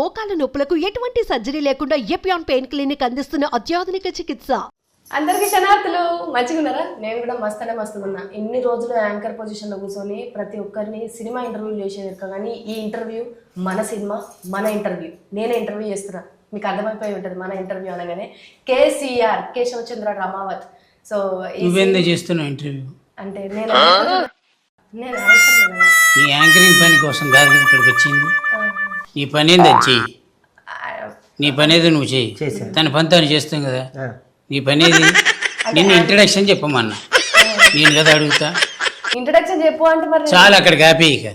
మోకాల నొప్పులకు ఎటువంటి సర్జరీ లేకుండా ఎపియాన్ పెయిన్ క్లినిక్ అందిస్తున్న అత్యాధునిక చికిత్స. అందరికీ శనార్థులు మంచిగున్నారా? నేను కూడా మస్తున్నా. ఇన్ని రోజులు యాంకర్ పొజిషన్లో కూర్చొని ప్రతి ఒక్కరిని సినిమా ఇంటర్వ్యూలు చేసేది కానీ ఈ ఇంటర్వ్యూ మన సినిమా మన ఇంటర్వ్యూ. నేనే ఇంటర్వ్యూ చేస్తున్నా, మీకు అర్థమైపోయి ఉంటుంది మన ఇంటర్వ్యూ అనగానే. కేసీఆర్ కేశవచంద్ర రమావత్. సో చేస్తున్నా ఇంటర్వ్యూ అంటే నేను నీ యాంకరింగ్ పని కోసం కాదు ఇక్కడికి వచ్చింది. నీ పని ఏంది అది చెయ్యి, నీ పని ఏదో నువ్వు చెయ్యి. తన పని తను చేస్తాం కదా. నీ పని ఏది? నిన్ను ఇంట్రడక్షన్ చెప్పమన్నా, నేను కదా అడుగుతా. ఇంట్రడక్షన్ చెప్పు అంటే మరి చాలా అక్కడ కాపీ ఇక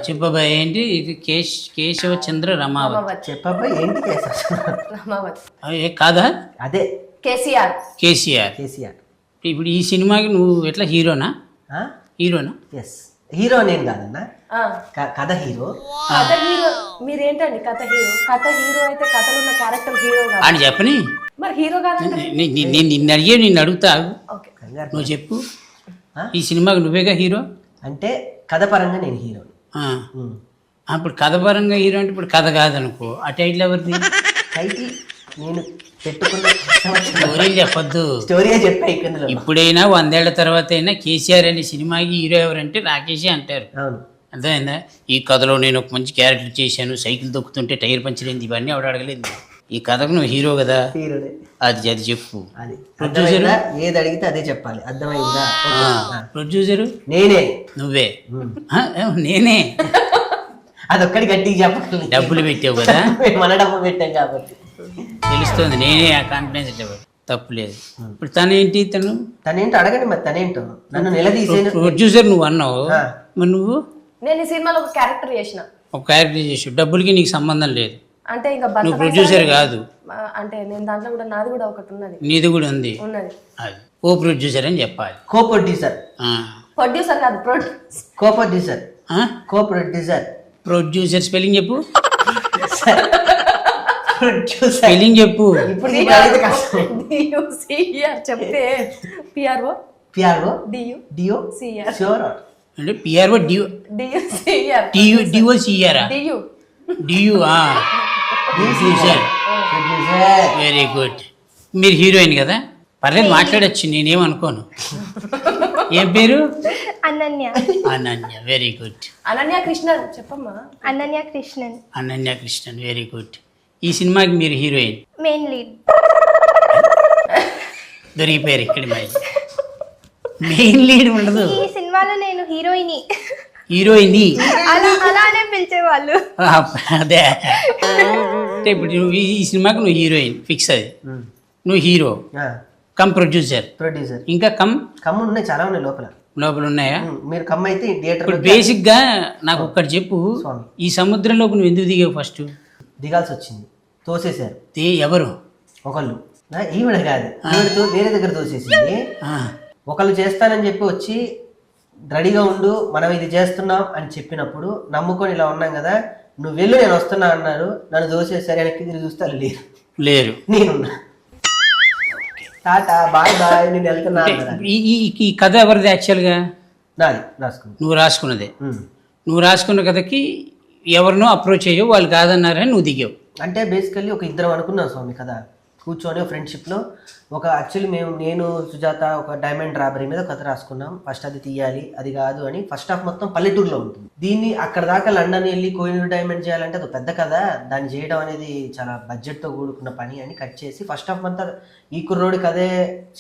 చెప్పబ్బా. ఏంటి ఇది? కేశవచంద్ర రమావత్. చెప్పబ్బా ఏంటి రమావత్ కాదా? అదే కేసీఆర్. ఇప్పుడు ఈ సినిమాకి నువ్వు ఎట్లా హీరోనా? ఎస్, హీరో నేను కాదన్నా, కథ హీరో. కథ హీరో మీరేంటండి? కథ హీరో అయితే కథలో ఉన్న క్యారెక్టర్ హీరో కాదు అని చెప్పని. మరి హీరో కాదంటే నేను నిన్ను అడిగే, నిన్ను అడుగుతా. నువ్వు చెప్పు, ఈ సినిమాకి నువ్వేగా హీరో అంటే కథ పరంగా నేను హీరో. ఇప్పుడు కథ పరంగా హీరో అంటే ఇప్పుడు కథ కాదనుకో, ఆ టైటిల్ ఎవరిది? టైటిల్ నేను పెట్టుకున్న స్టోరీ చెప్పొద్దు, స్టోరీ చెప్పా. ఇక్కడ ఇప్పుడైనా 100 ఏళ్ల తర్వాత అయినా కేసీఆర్ అనే సినిమాకి హీరో ఎవరంటే రాకేషే అంటారు. అవును, అర్థమైందా? ఈ కథలో నేను ఒక మంచి క్యారెక్టర్ చేశాను, సైకిల్ తొక్కుతుంటే టైర్ పంచరైంది, ఇవన్నీ ఆవిడ అడగలేదు. ఈ కథకు నువ్వు హీరో కదా, హీరోనే. అది చెప్పు. అది ప్రొడ్యూసర్ ఏది అడిగితే అదే చెప్పాలి, అర్థమైందా? ప్రొడ్యూసరు నేనే. నువ్వే? నేనే. అదొక్కడి గట్టిగా చెప్పగలను. డబ్బులు పెట్టావు కదా, మన డబ్బులు పెట్టాం కాబట్టి తెలుస్తుంది. నేనే ఆ కాన్ఫిడెన్స్ తప్పు లేదు. ఇప్పుడు తనేంటి? తనేంటో అడగండి మరి. తనేంటో నన్ను నిలదీసేను. ప్రొడ్యూసర్ నువ్వు అన్నావు, మరి నువ్వు? నేను ఈ సినిమాలో ఒక క్యారెక్టర్ చేసిన. ఒక క్యారెక్టర్ చేసి డబ్బులకి నీకు సంబంధం లేదు. అంటే ఇంకా నువ్వు ప్రొడ్యూసర్ కాదు. అంటే నేను దాంట్లో కూడా నాది కూడా ఒకటి ఉన్నది. నీది కూడా ఉంది. అది కో ప్రొడ్యూసర్ అని చెప్పాలి. కో ప్రొడ్యూసర్. ప్రొడ్యూసర్ కాదు, co producer. Co producer. Producer spelling చెప్పు. స్పెల్లింగ్ చెప్పు. చెప్తే PRO PRO DU DO CR. Sure అంటే PRO DO DU CR. DO CR. DU DU. Producer. Very good. మీరు హీరోయిన్ కదా, పర్లేదు మాట్లాడచ్చు, నేనేమనుకోను. ఏం పేరు? అనన్య. Ananya, very good. అనన్య కృష్ణన్ చెప్పమ్మా. అనన్య కృష్ణన్. Ananya Krishnan, very good. ఈ సినిమాకి మీరు హీరోయిన్, మెయిన్ లీడ్. దొరికిపోయారు ఇక్కడ. మెయిన్ లీడ్ ఉండదు ఈ సినిమాలో, నేను హీరోయిన్. హీరోయిన్ అలానే పిలిచేవాళ్ళు. అదే అంటే ఇప్పుడు ఈ సినిమాకి నువ్వు హీరోయిన్ ఫిక్స్. అది నువ్వు హీరో కమ్ ప్రొడ్యూసర్. ఇంకా కమ్ ఉన్నాయి, చాలా ఉన్నాయి లోపల ఉన్నాయా? మీరు కమ్ అయితే థియేటర్. బేసిక్ గా నాకు ఒక్కటి చెప్పు, ఈ సముద్రంలోకి నువ్వు ఎందుకు దిగావు? ఫస్ట్ దిగాల్సి వచ్చింది, తోసేశారు. ఎవరు? ఒకళ్ళు, ఈవిడ కాదు, ఈవిడతో వేరే దగ్గర తోసేసింది. ఒకళ్ళు చేస్తానని చెప్పి వచ్చి రెడీగా ఉండు, మనం ఇది చేస్తున్నాం అని చెప్పినప్పుడు నమ్ముకొని ఇలా ఉన్నాం కదా, నువ్వు వెళ్ళు నేను వస్తున్నా అన్నారు. నన్ను దోసేసారు, వెనక్కి తిరిగి చూస్తారు, లేరు. నేనున్నా. టాటా బాయ్ బాయ్, నేను వెళ్తున్నా. ఈ కథ ఎవరిది యాక్చువల్గా? నాది, రాసుకున్నా. నువ్వు రాసుకున్నదే. నువ్వు రాసుకున్న కథకి ఎవరినో అప్రోచ్ అయ్యో, వాళ్ళు కాదన్నారని నువ్వు దిగావు. అంటే బేసికల్లీ ఒక ఇద్దరం అనుకున్నాం స్వామి కదా, కూర్చొని ఫ్రెండ్షిప్లో ఒక యాక్చువల్లీ నేను సుజాత ఒక డైమండ్ రాబరీ మీద కథ రాసుకున్నాం. ఫస్ట్ అది తీయాలి, అది కాదు అని. ఫస్ట్ హాఫ్ మొత్తం పల్లెటూరులో ఉంటుంది. దీన్ని అక్కడ దాకా లండన్ వెళ్ళి కోహినూర్ డైమండ్ చేయాలంటే అది పెద్ద కథ, దాన్ని చేయడం అనేది చాలా బడ్జెట్తో కూడుకున్న పని అని కట్ చేసి ఫస్ట్ హాఫ్ అంతా ఈ కుర్రోడికి అదే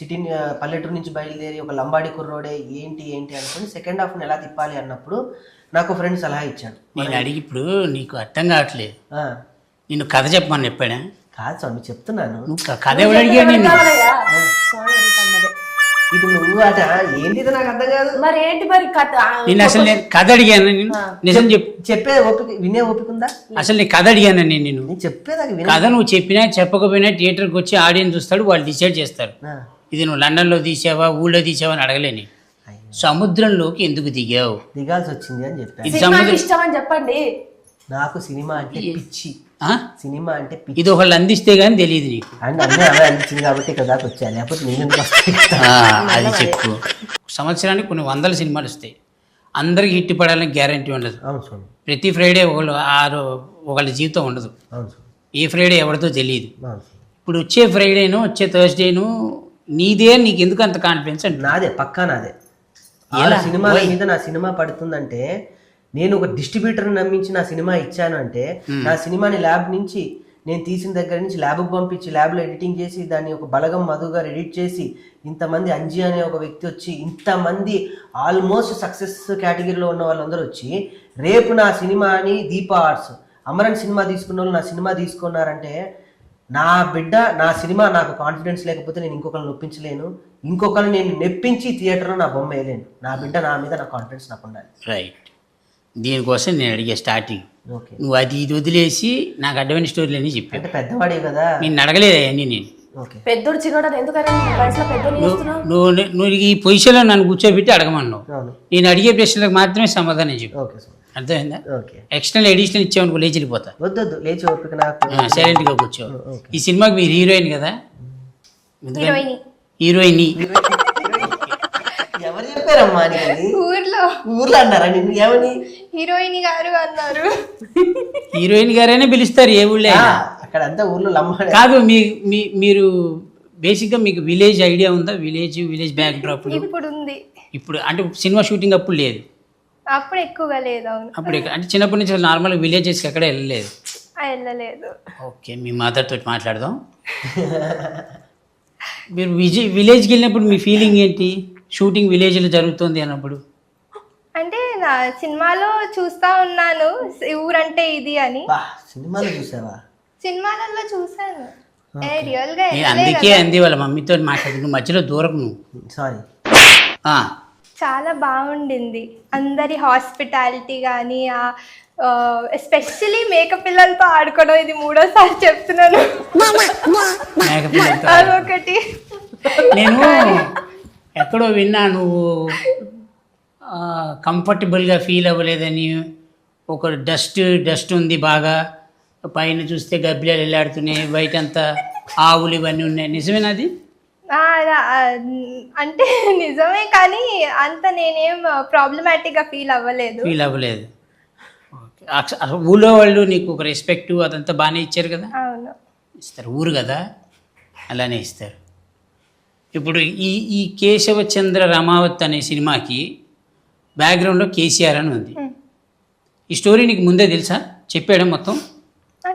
సిటీ పల్లెటూరు నుంచి బయలుదేరి ఒక లంబాడి కుర్రోడే ఏంటి అనుకుని సెకండ్ హాఫ్ని ఎలా తిప్పాలి అన్నప్పుడు నాకు ఫ్రెండ్ సలహా ఇచ్చాడు. నేను అడిగి ఇప్పుడు నీకు అర్థం కావట్లేదు, నిన్ను కథ చెప్పమని చెప్పాడా? కాదు స్వామి, చెప్తున్నాను. కథ ఎవరు అడిగా? ఇది నువ్వు అట ఏంటి, నాకు అర్థం కాదు. మరి ఏంటి మరి కథ? నేను అసలు నేను కథ అడిగాను, నిజం చెప్పే ఓపిక, వినే ఓపిక ఉందా? అసలు నేను కథ అడిగాను. నేను చెప్పేదాకా కథ నువ్వు చెప్పినా చెప్పకపోయినా థియేటర్కి వచ్చి ఆడియన్స్ చూస్తాడు, వాళ్ళు డిసైడ్ చేస్తారు. ఇది నువ్వు లండన్లో తీసావా, ఊళ్ళో తీసావా అని అడగలేని. సముద్రంలోకి ఎందుకు దిగావు? దిగాల్సి వచ్చింది అని చెప్పాను. ఇష్టం అని చెప్పండి. నాకు సినిమా అంటే పిచ్చి. సినిమా అంటే ఇది ఒకళ్ళు అందిస్తే గానీ తెలియదు నీకు. అండ్ అన్నీ అవే అందించింది కాబట్టి ఇక్కడ దాకా వచ్చా, లేకపోతే నేను అది చెప్పు. సంవత్సరానికి కొన్ని 100 సినిమాలు వస్తాయి. అందరికి హిట్ పడాలని గ్యారంటీ ఉండదు. అవును స్వామి. ప్రతి ఫ్రైడే ఒకళ్ళ జీవితం ఉండదు. అవును స్వామి. ఏ ఫ్రైడే ఎవరితో తెలియదు. అవును స్వామి. ఇప్పుడు వచ్చే ఫ్రైడేను వచ్చే థర్స్డేను నీదే, నీకు ఎందుకు అంత కాన్ఫిడెన్స్ అంటే? నాదే, పక్కా నాదే. ఆ సినిమాల మీద నా సినిమా పడుతుందంటే, నేను ఒక డిస్ట్రిబ్యూటర్ని నమ్మించి నా సినిమా ఇచ్చాను అంటే, నా సినిమాని ల్యాబ్ నుంచి నేను తీసిన దగ్గర నుంచి ల్యాబ్కి పంపించి ల్యాబ్లో ఎడిటింగ్ చేసి దాన్ని ఒక బలగం మధు గారు ఎడిట్ చేసి ఇంతమంది అంజీ అనే ఒక వ్యక్తి వచ్చి ఇంతమంది ఆల్మోస్ట్ సక్సెస్ కేటగిరీలో ఉన్న వాళ్ళందరూ వచ్చి రేపు నా సినిమాని దీపా ఆర్ట్స్ అమరన్ సినిమా తీసుకున్న వాళ్ళు నా సినిమా తీసుకున్నారంటే, నా బిడ్డ నా సినిమా నాకు కాన్ఫిడెన్స్ లేకపోతే నేను ఇంకొకరిని నొప్పించలేను, ఇంకొకరిని నేను మెప్పించి థియేటర్లో నా బొమ్మ వేయలేను. నా బిడ్డ నా మీద నా కాన్ఫిడెన్స్ నాకు ఉండాలి. రైట్. దీనికోసం నేను అడిగే స్టార్టింగ్, ఓకే. నువ్వు అది ఇది వదిలేసి నాకు అడ్డమైన స్టోరీలు అని చెప్పాను. అంటే పెద్దవాడే కదా. నేను అడగలేదు అవన్నీ. నేను ఓకే. పెద్దోడు చిన్నోడు ఎందుకని వయసులో పెద్దోడు చేస్తున్నావు? నువ్వు ఈ పొజిషన్లో నన్ను కూర్చోబెట్టి అడగమన్నావు. అవును. నేను అడిగే ప్రశ్నలకు మాత్రమే సమాధానం చెప్పు. Okay sir. అర్థమైందా? ఓకే. ఎక్స్టర్నల్ ఎడిషనల్ ఇచ్చామనుకో లేచి వెళ్ళిపోతా. వద్దు లేచి ఓపిక నాకు. సైలెంట్గా కూర్చో. ఈ సినిమాకి మీరు హీరోయిన్ కదా? హీరోయిన్ హీరోయిన్ ఎవరు చెప్పారమ్మా నీకు? ఊర్లో అన్నారా నిన్ను? ఏమని? హీరోయిన్ గారు అన్నారు. హీరోయిన్ గారైనా పిలుస్తారు ఏ ఊళ్ళో అయినా. అక్కడ అంతా ఊర్లో లమ్మాడే. కాదు, మీరు బేసిక్గా మీకు విలేజ్ ఐడియా ఉందా? విలేజ్ బ్యాక్ డ్రాప్ ఇప్పుడు ఉంది. ఇప్పుడు అంటే సినిమా షూటింగ్ అప్పుడు లేదు, అప్పుడు ఎక్కువగా లేదు. అవును, అప్పుడు అంటే చిన్నప్పటి నుంచి నార్మల్ విలేజెస్కి ఎక్కడ వెళ్ళలేదు. వెళ్ళలేదు. ఓకే, మీ మదర్ తోటి మాట్లాడదాం. మీరు విలేజ్కి వెళ్ళినప్పుడు మీ ఫీలింగ్ ఏంటి? షూటింగ్ విలేజ్లో జరుగుతుంది అన్నప్పుడు. అంటే నా సినిమాలో చూస్తా ఉన్నాను ఊరంటే ఇది అని. సినిమాలో చూసావా? సినిమాలలో చూసాను, రియల్ గా నేను అందుకే అంది వాళ్ళ మమ్మీతో మాట్లాడి, నువ్వు మధ్యలో దూరం నువ్వు. సారీ. చాలా బాగుండింది. అందరి హాస్పిటాలిటీ కానీ, ఎస్పెషలీ మేక పిల్లలతో ఆడుకోవడం, ఇది 3వ సారి చెప్తున్నాను. అదొకటి. నేను ఎక్కడో విన్నా, నువ్వు కంఫర్టబుల్గా ఫీల్ అవ్వలేదని. ఒక డస్ట్ ఉంది బాగా, పైన చూస్తే గబ్బిలాలు వెళ్ళాడుతున్నాయి, బయట అంతా ఆవులు ఇవన్నీ ఉన్నాయి. నిజమేనా అది? అంటే నిజమే, కానీ అంత నేనేం ప్రాబ్లమాటిక్గా ఫీల్ అవ్వలేదు. అసలు ఊళ్ళో వాళ్ళు నీకు ఒక రెస్పెక్ట్ అదంతా బాగానే ఇచ్చారు కదా? అవును, ఇస్తారు. ఊరు కదా, అలానే ఇస్తారు. ఇప్పుడు ఈ కేశవచంద్ర రమావత్ అనే సినిమాకి బ్యాక్గ్రౌండ్లో కేసీఆర్ అని ఉంది. ఈ స్టోరీ నీకు ముందే తెలుసా? చెప్పాడు మొత్తం?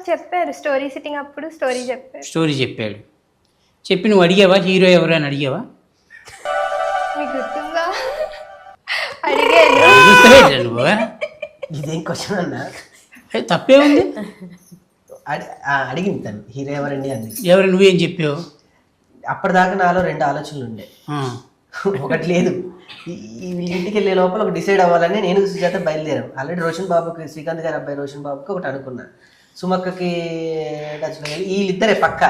చెప్పారు. స్టోరీ సిట్టింగ్ అప్పుడు స్టోరీ చెప్పాడు. చెప్పి నువ్వు అడిగావా హీరో ఎవరు అని అడిగావా? మీకు గుర్తుందా? అడిగాను. నువ్వు ఇదేం క్వశ్చన్ అన్నా? తప్పే ఉంది. అడిగింది తను, హీరో ఎవరండి అంది. ఎవరు? నువ్వేం చెప్పావు? అప్పటిదాకా నాలో 2 ఆలోచనలు ఉండే. ఒకటి లేదు, ఇంటికి వెళ్ళే లోపల ఒక డిసైడ్ అవ్వాలని నేను సుజాత బయలుదేరాం. ఆల్రెడీ రోషన్ బాబుకి, శ్రీకాంత్ గారి అబ్బాయి రోషన్ బాబుకి ఒకటి అనుకున్నా, సుమక్కకి టచ్లో వీళ్ళిద్దరే పక్క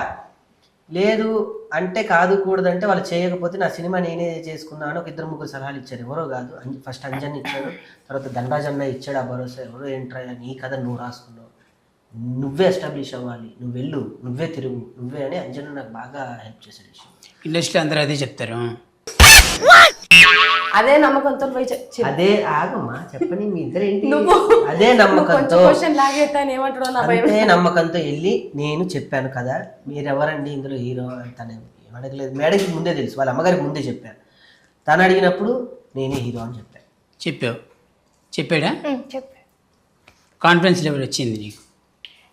లేదు అంటే కాదు కూడదంటే వాళ్ళు చేయకపోతే నా సినిమా నేనే చేసుకున్నాను. ఒక 2-3 సలహాలు ఇచ్చారు. ఎవరో కాదు, ఫస్ట్ అంజన్ ఇచ్చాడు, తర్వాత ధనరాజ్ అన్న ఇచ్చాడు. ఆ భరోసా ఎవరో ఏంట్రా, నీ కథ నువ్వు రాసుకున్నావు, నువ్వే ఎస్టాబ్లిష్ అవ్వాలి, నువ్వు వెళ్ళు, నువ్వే తిరుగు, నువ్వే అని అంజన్ నాకు బాగా హెల్ప్ చేశాడు. ఇండస్ట్రీ అందరూ అదే చెప్తారు. అదే నమ్మకంతో పోయి అదే ఆగమ్మా చెప్పని మీ ఇద్దరేంటి? అదే నమ్మకంతో అదే నమ్మకంతో వెళ్ళి నేను చెప్పాను కదా, మీరెవరండి ఇందులో హీరో తనే అడగలేదు. మేడంకి ముందే తెలుసు, వాళ్ళ అమ్మగారికి ముందే చెప్పాను. తను అడిగినప్పుడు నేనే హీరో అని చెప్పాను. చెప్పాడా? కాన్ఫిడెన్స్ లెవెల్ వచ్చింది నీకు?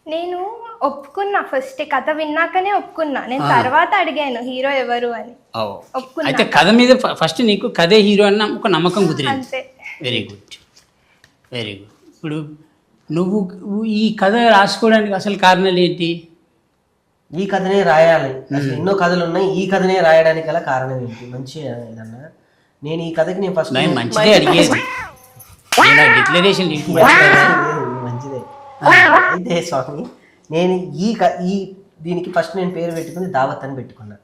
నేను ఒప్పుకున్నా, ఫస్ట్ కథ విన్నాకనే ఒప్పుకున్నా. నేను తర్వాత అడిగాను హీరో ఎవరు అని. అయితే కథ మీద ఫస్ట్ నీకు కథే హీరో అన్న ఒక నమ్మకం కుదిరింది. అంతే. Very good. ఇప్పుడు నువ్వు ఈ కథ రాసుకోవడానికి అసలు కారణాలు ఏంటి? ఈ కథనే రాయాలి, అసలు ఎన్నో కథలు ఉన్నాయి, ఈ కథనే రాయడానికి గల కారణం ఏంటి? మంచి ఏదన్నా నేను ఈ కథకి నేను ఫస్ట్ మంచిదే అడిగేది, డిక్లరేషన్ మంచిదే. అయితే స్వామి, నేను ఈ దీనికి ఫస్ట్ నేను పేరు పెట్టుకుని దావత్ అని పెట్టుకున్నా.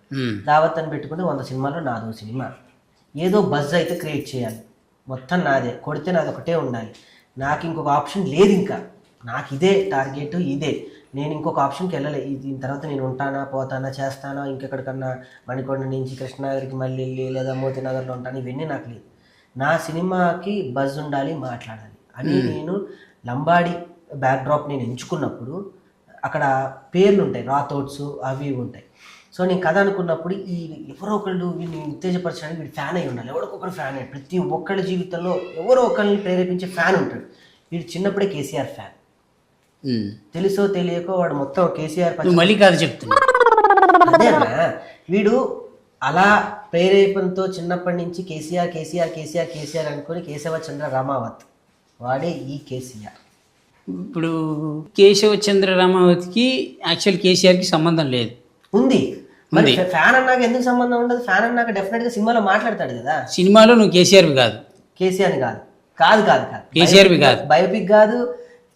దావత్ అని పెట్టుకుంటే 100 సినిమాలో నాదో సినిమా. ఏదో బజ్ అయితే క్రియేట్ చేయాలి, మొత్తం నాదే, కొడితే నాది ఒకటే ఉండాలి, నాకు ఇంకొక ఆప్షన్ లేదు. ఇంకా నాకు ఇదే టార్గెట్, ఇదే. నేను ఇంకొక ఆప్షన్కి వెళ్ళలేదు. దీని తర్వాత నేను ఉంటానా, పోతానా, చేస్తానా, ఇంకెక్కడికన్నా మణికొండ నుంచి కృష్ణనగర్కి మళ్ళీ వెళ్ళి లేదా మోతీనగర్లో ఉంటాను, ఇవన్నీ నాకు లేదు. నా సినిమాకి బజ్ ఉండాలి, మాట్లాడాలి అని నేను లంబాడి బ్యాక్డ్రాప్ నేను ఎంచుకున్నప్పుడు అక్కడ పేర్లు ఉంటాయి, రాథోడ్స్ అవి ఇవి ఉంటాయి. సో నేను కథ అనుకున్నప్పుడు ఈ ఎవరో ఒకళ్ళు వీడిని ఉత్తేజపరచడానికి వీడు ఫ్యాన్ అయి ఉండాలి, ఎవరికొకరు ఫ్యాన్ అయ్యాడు. ప్రతి ఒక్కళ్ళ జీవితంలో ఎవరో ఒకరిని ప్రేరేపించే ఫ్యాన్ ఉంటాడు. వీడు చిన్నప్పుడే కేసీఆర్ ఫ్యాన్, తెలుసో తెలియకో వాడు మొత్తం కేసీఆర్ మళ్ళీ కాదు చెప్తున్నా. అదేనా వీడు అలా ప్రేరేపణతో చిన్నప్పటి నుంచి కేసీఆర్ కేసీఆర్ కేసీఆర్ కేసీఆర్ అనుకుని కేశవచంద్ర రామావత్ వాడే ఈ కేసీఆర్. ఇప్పుడు కేశవచంద్ర రామావతికి యాక్చువల్ కేసీఆర్కి సంబంధం లేదు. ఉంది మరి ఫ్యాన్ అన్నాక ఎందుకు సంబంధం ఉండదు? ఫ్యాన్ అన్నాక డెఫినెట్ గా సినిమాలో మాట్లాడతాడు కదా. సినిమాలో నువ్వు కేసీఆర్వి కాదు, కేసీఆర్ కాదు కాదు కాదు కాదు కేసీఆర్వి కాదు, బయోపిక్ కాదు,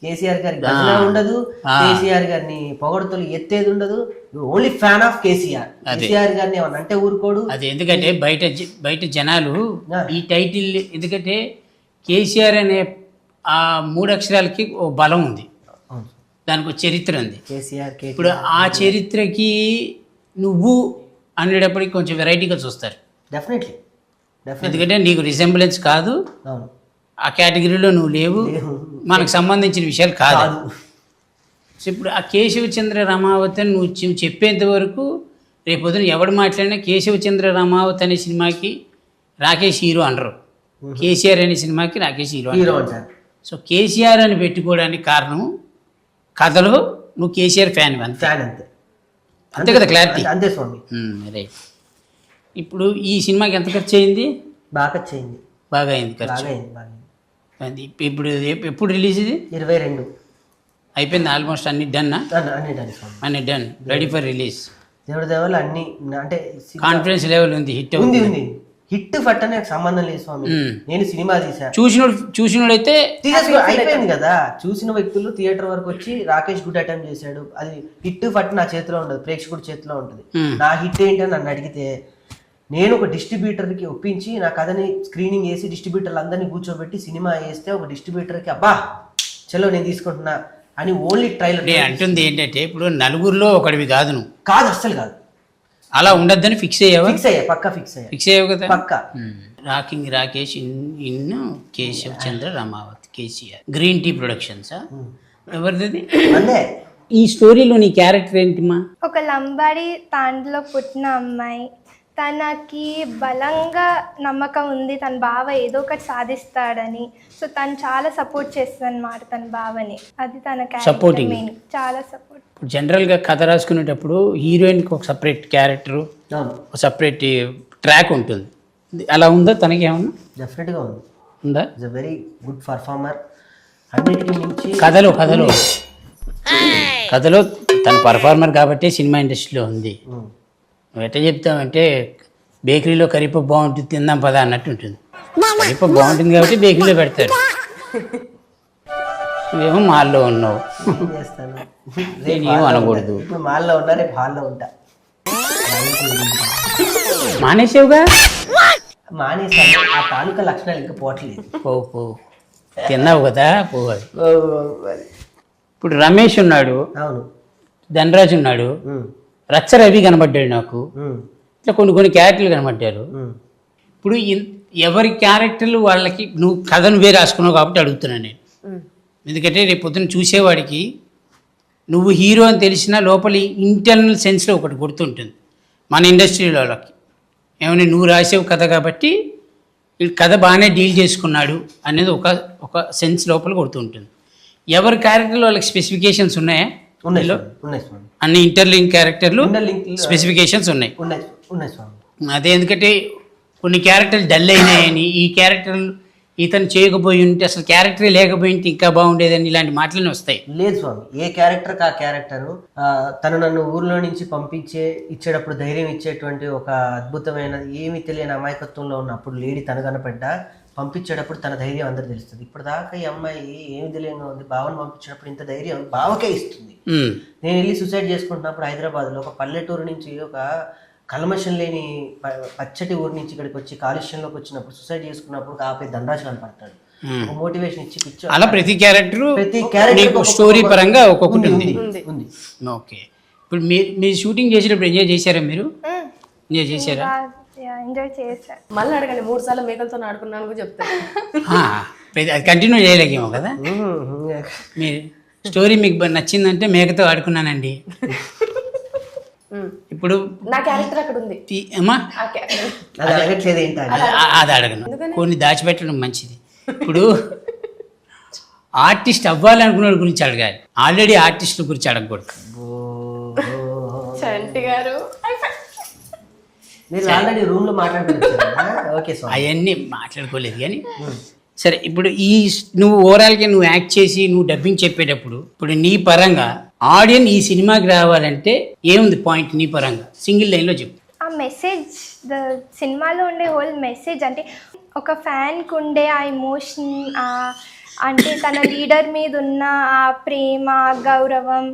కేసీఆర్ గారి గజన ఉండదు, కేసీఆర్ గారిని పొగడతలు ఎత్తేది ఉండదు. Only fan of KCR. KCR గారిని ఏమన్నా అంటే ఊరుకోడు. అది ఎందుకంటే బయట జనాలు ఈ టైటిల్, ఎందుకంటే కేసీఆర్ అనే ఆ 3 అక్షరాలకి ఓ బలం ఉంది, దానికి ఒక చరిత్ర ఉంది. కేసీఆర్ ఇప్పుడు ఆ చరిత్రకి నువ్వు అనేటప్పటికి కొంచెం వెరైటీగా చూస్తారు. డెఫినెట్లీ ఎందుకంటే నీకు రిసెంబ్లెన్స్ కాదు, అవును, ఆ కేటగిరీలో నువ్వు లేవు, మనకు సంబంధించిన విషయాలు కాదు. సో ఇప్పుడు ఆ కేశవచంద్ర రామావతి నువ్వు చెప్పేంత వరకు రేపొద్దున ఎవడు మాట్లాడినా కేశవచంద్ర రామావతి అనే సినిమాకి రాకేష్ హీరో అనరు, కేసీఆర్ అనే సినిమాకి రాకేష్ హీరో అంటారు. సో కేసీఆర్ అని పెట్టుకోవడానికి కారణం కథలో నువ్వు కేసీఆర్ ఫ్యాన్ ఫ్యాన్ అంతే అంతే కదా, క్లారిటీ అంతే స్వామి. రైట్. ఇప్పుడు ఈ సినిమాకి ఎంత ఖర్చు అయింది? బాగా చేయింది, బాగా అయింది ఖర్చు. బాగా అయింది, బాగా అయింది. ఇప్పుడు ఎప్పుడు రిలీజ్ ఇది? 22 అయిపోయింది ఆల్మోస్ట్, అన్ని డన్, అన్ని డన్ స్వామి, అన్ని డన్, రెడీ ఫర్ రిలీజ్. దేవుడి దేవాలు అన్ని అంటే కాన్ఫిడెన్స్ లెవెల్ ఉంది, హిట్ ఉంది ఉంది. హిట్ ఫట్ అనే సంబంధం లేదు స్వామి. నేను సినిమా తీసా, చూసినోడైతే అయిపోయింది కదా. చూసిన వ్యక్తులు థియేటర్ వరకు వచ్చి రాకేష్ గుడ్ అటెంప్ట్ చేశాడు, అది హిట్ ఫట్ నా చేతిలో ఉండదు, ప్రేక్షకుడి చేతిలో ఉంటుంది. నా హిట్ ఏంటని నన్ను అడిగితే నేను ఒక డిస్ట్రిబ్యూటర్కి ఒప్పించి నా కథని స్క్రీనింగ్ చేసి డిస్ట్రిబ్యూటర్లు అందరినీ కూర్చోబెట్టి సినిమా వేస్తే ఒక డిస్ట్రిబ్యూటర్కి అబ్బా చలో నేను తీసుకుంటున్నా అని ఓన్లీ ట్రైలర్ అంటుంది. ఏంటంటే ఇప్పుడు నలుగురిలో ఒకటివి కాదు, నువ్వు కాదు, అస్సలు కాదు, అలా ఉండద్దని ఫిక్స్ అయ్యావా? పక్కా ఫిక్స్ అయ్యావు కదా పక్కా. Rocking Rakesh in Keshav Chandra Ramavath, KCR, green tea productions. ఎవరిది అంతే. ఈ స్టోరీలో నీ క్యారెక్టర్ ఏంటిమా? ఒక లంబాడి తాండ్లో పుట్టిన అమ్మాయి, తనకి బలంగా నమ్మకం ఉంది తన బావ ఏదో ఒకటి సాధిస్తాడని. సో తను చాలా సపోర్ట్ చేస్తుంది అన్నమాట తన బావని, అది తన క్యారెక్టర్ మెయిన్, చాలా సపోర్ట్. జనరల్గా కథ రాసుకునేటప్పుడు హీరోయిన్కి ఒక సపరేట్ క్యారెక్టరు, ఒక సపరేట్ ట్రాక్ ఉంటుంది, అలా ఉందా తనకి ఏమన్నా? డెఫినెట్గా ఉంది, ఉందా? Is a very good performer. అన్నిటికీ మించి కథలో తన పర్ఫార్మర్ కాబట్టి సినిమా ఇండస్ట్రీలో ఉంది. నువ్వు ఎట్లా చెప్తావంటే బేకరీలో కరిపప్పు బాగుంటుంది తిందాం పదా అన్నట్టు ఉంటుంది. కరిపప్పు బాగుంటుంది కాబట్టి బేకరీలో పెడతారు, నువ్వేమో మాల్లో ఉన్నావు, చేస్తాను. నేనేమో అనకూడదు. ఇప్పుడు మాల్లో ఉన్నా, రేపు హాల్లో ఉంటా. మానేసావుగా? మానేసాను, ఆ తాలూకా లక్షణాలు ఇంకా పోవట్లేదు. పో తిన్నావు కదా, పోవాలి. ఇప్పుడు రమేష్ ఉన్నాడు, అవును, ధనరాజ్ ఉన్నాడు, రచ్చ రవి కనబడ్డాడు, నాకు ఇట్లా కొన్ని క్యారెక్టర్లు కనబడ్డారు. ఇప్పుడు ఎవరి క్యారెక్టర్లు వాళ్ళకి, నువ్వు కథ నువ్వే రాసుకున్నావు కాబట్టి అడుగుతున్నాను నేను. ఎందుకంటే రేపు పొద్దున్న చూసేవాడికి నువ్వు హీరో అని తెలిసినా లోపలి ఇంటర్నల్ సెన్స్లో ఒకటి గుర్తుంటుంది మన ఇండస్ట్రీలో వాళ్ళకి. ఏమైనా నువ్వు రాసేవు కథ కాబట్టి ఈ కథ బాగానే డీల్ చేసుకున్నాడు అనేది ఒక సెన్స్ లోపల కొడుతుంటుంది. ఎవరి క్యారెక్టర్లో వాళ్ళకి స్పెసిఫికేషన్స్ ఉన్నాయా? ఉన్నాయి స్వామి, అన్ని ఇంటర్లింక్ క్యారెక్టర్లు స్పెసిఫికేషన్స్ ఉన్నాయి. అదే ఎందుకంటే కొన్ని క్యారెక్టర్లు డల్ అయినాయని, ఈ క్యారెక్టర్లు ఇతను చేయకపోయి ఉంటే అసలు క్యారెక్టరే లేకపోయి ఉంటే ఇంకా బాగుండేదని ఇలాంటి మాటలనే వస్తాయి. లేదు స్వామి, ఏ క్యారెక్టర్కి ఆ క్యారెక్టరు తను నన్ను ఊర్లో నుంచి ఇచ్చేటప్పుడు ధైర్యం ఇచ్చేటువంటి ఒక అద్భుతమైన ఏమీ తెలియని అమాయకత్వంలో ఉన్నప్పుడు లేడీ తను కనపడ్డా పంపించేటప్పుడు తన ధైర్యం అందరూ తెలుస్తుంది. ఇప్పుడు దాకా ఈ అమ్మాయి ఏమి తెలియగా ఉంది, బావని పంపించేటప్పుడు ఇంత ధైర్యం బావకే ఇస్తుంది. నేను వెళ్ళి సూసైడ్ చేసుకుంటున్నప్పుడు హైదరాబాద్లో ఒక పల్లెటూరు నుంచి ఒక కల్మషం లేని పచ్చటి ఊరి నుంచి ఇక్కడికి వచ్చి కాలుష్యంలోకి వచ్చినప్పుడు సూసైడ్ చేసుకున్నప్పుడు ఆపే ధనరాజు కనపడతాడు, మోటివేషన్ ఇచ్చి పిక్చర్. అలా ప్రతి క్యారెక్టర్ స్టోరీ పరంగా ఒక్కొక్కటి ఉంది. ఓకే. ఇప్పుడు మీరు షూటింగ్ చేసేటప్పుడు ఎంజాయ్ చేశారా? మీరు ఎంజాయ్ చేశారా? ఎంజాయ్ చేశాను. మళ్ళీ అడగండి, 3 సార్లు మేకలతో ఆడుకున్నాను కూడా చెప్తాను. అది కంటిన్యూ చేయలేకేమో కదా. మీ స్టోరీ మీకు నచ్చిందంటే మేకతో ఆడుకున్నానండి. ఇప్పుడు నా క్యారెక్టర్ అక్కడ ఉంది. అమ్మా ఆ character. అది అడగట్లేదు ఏంటి అని. అది అడగను, కొన్ని దాచిపెట్టడం మంచిది. ఇప్పుడు ఆర్టిస్ట్ అవ్వాలనుకున్న వాళ్ళ గురించి అడగాలి, ఆల్రెడీ ఆర్టిస్టుల గురించి అడగకూడదు. చంటి గారు మీరు ఆల్రెడీ రూమ్ లో మాట్లాడుతున్నారు. ఓకే స్వామి. అవన్నీ మాట్లాడుకోలేదు కానీ సరే. ఇప్పుడు నువ్వు ఓవరాల్గా నువ్వు యాక్ట్ చేసి నువ్వు డబ్బింగ్ చెప్పేటప్పుడు ఇప్పుడు నీ పరంగా ఆడియన్స్ ఈ సినిమాకి రావాలంటే ఏముంది పాయింట్ నీ పరంగా సింగిల్ లైన్లో చెప్పు. ఆ మెసేజ్, సినిమాలో ఉండే హోల్ మెసేజ్ అంటే ఒక ఫ్యాన్కి ఉండే ఆ ఎమోషన్, అంటే తన లీడర్ మీద ఉన్న ఆ ప్రేమ, గౌరవం,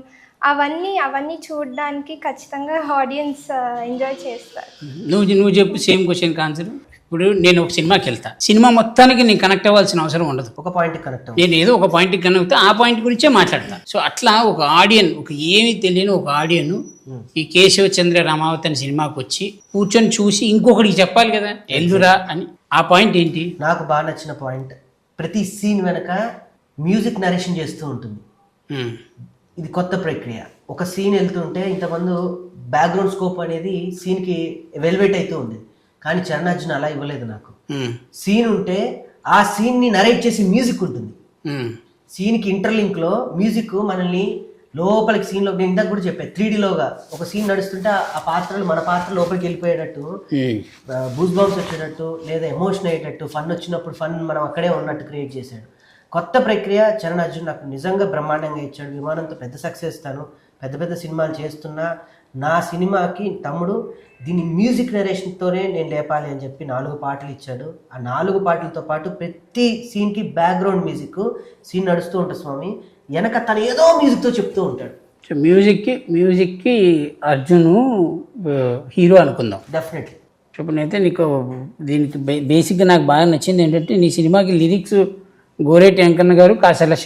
అవన్నీ చూడడానికి ఖచ్చితంగా ఆడియన్స్ ఎంజాయ్ చేస్తారు. నువ్వు చెప్పు సేమ్ క్వశ్చన్ ఆన్సర్. ఇప్పుడు నేను ఒక సినిమాకి వెళ్తా, సినిమా మొత్తానికి నేను కనెక్ట్ అవ్వాల్సిన అవసరం ఉండదు. ఒక పాయింట్ కనెక్ట్ నేను ఏదో ఒక పాయింట్కి కనెక్ట్ అవుతా, ఆ పాయింట్ గురించే మాట్లాడతా. సో అట్లా ఒక ఆడియన్, ఒక ఏమీ తెలియని ఒక ఆడియన్ ఈ కేశవచంద్ర రామావత్ అనే సినిమాకి వచ్చి కూర్చొని చూసి ఇంకొకటికి చెప్పాలి కదా ఎల్లురా అని. ఆ పాయింట్ ఏంటి? నాకు బాగా నచ్చిన పాయింట్, ప్రతి సీన్ వెనక మ్యూజిక్ నరేషన్ చేస్తూ ఉంటుంది. ఇది కొత్త ప్రక్రియ. ఒక సీన్ వెళ్తుంటే ఇంతమంది బ్యాక్గ్రౌండ్ స్కోప్ అనేది సీన్కి వెల్వెట్ అవుతూ ఉంది, కానీ చరణార్జున అలా ఇవ్వలేదు నాకు. సీన్ ఉంటే ఆ సీన్ని నరేట్ చేసి మ్యూజిక్ ఉంటుంది. సీన్కి ఇంటర్లింక్లో మ్యూజిక్ మనల్ని లోపలికి సీన్లో, నేను ఇందాక కూడా చెప్పాను 3Dలోగా ఒక సీన్ నడుస్తుంటే ఆ పాత్రలు మన పాత్ర లోపలికి వెళ్ళిపోయేటట్టు, బూస్ బాంబ్స్ వచ్చేటట్టు, లేదా ఎమోషన్ అయ్యేటట్టు, ఫన్ వచ్చినప్పుడు ఫన్ మనం అక్కడే ఉన్నట్టు క్రియేట్ చేశాడు. కొత్త ప్రక్రియ. చరణ్ అర్జున్ నాకు నిజంగా బ్రహ్మాండంగా ఇచ్చాడు. విమానంతో పెద్ద సక్సెస్, తాను పెద్ద పెద్ద సినిమాలు చేస్తున్నా నా సినిమాకి తమ్ముడు దీని మ్యూజిక్ నరేషన్తోనే నేను లేపాలి అని చెప్పి 4 పాటలు ఇచ్చాడు. ఆ 4 పాటలతో పాటు ప్రతి సీన్కి బ్యాక్గ్రౌండ్ మ్యూజిక్, సీన్ నడుస్తూ ఉంటుంది స్వామి, వెనక తను ఏదో మ్యూజిక్తో చెప్తూ ఉంటాడు. సో మ్యూజిక్కి అర్జున్ హీరో అనుకుందాం. డెఫినెట్లీ. చూపునైతే నీకు దీనికి బేసిక్గా నాకు బాగా నచ్చింది ఏంటంటే నీ సినిమాకి లిరిక్స్ గోరేటి వెంకన్న గారు, కాసర్ల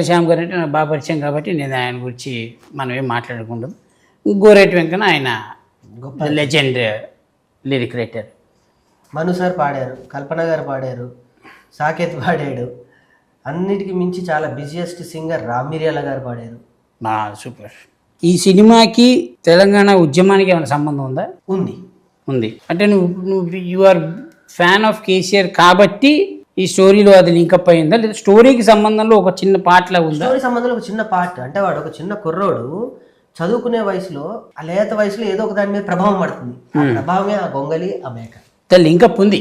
శ్యామ్ గారు అంటే నాకు బాగా పరిచయం కాబట్టి నేను ఆయన గురించి మనం ఏం మాట్లాడకూడదు. గోరేటి వెంకన్న ఆయన లెజెండ్ లిరిక్ రైటర్. మను సార్ పాడారు, కల్పన గారు పాడారు, సాకేత్ పాడాడు, అన్నిటికీ మించి చాలా బిజియెస్ట్ సింగర్ రామిర్యాల గారు పాడారు. సూపర్. ఈ సినిమాకి తెలంగాణ ఉద్యమానికి ఏమైనా సంబంధం ఉందా? ఉంది. అంటే నువ్వు you are fan of KCR కాబట్టి ఈ స్టోరీలో అది లింకప్ అయిందా, లేదా స్టోరీకి సంబంధంలో ఒక చిన్న పాటలా ఉందా? స్టోరీ సంబంధంలో ఒక చిన్న పార్ట్ అంటే వాడు ఒక చిన్న కుర్రోడు చదువుకునే వయసులో, ఆ లేత వయసులో ఏదో ఒక దాని మీద ప్రభావం పడుతుంది. ఆ ప్రభావమే ఆ గొంగలి, ఆ మేక. లింకప్ ఉంది.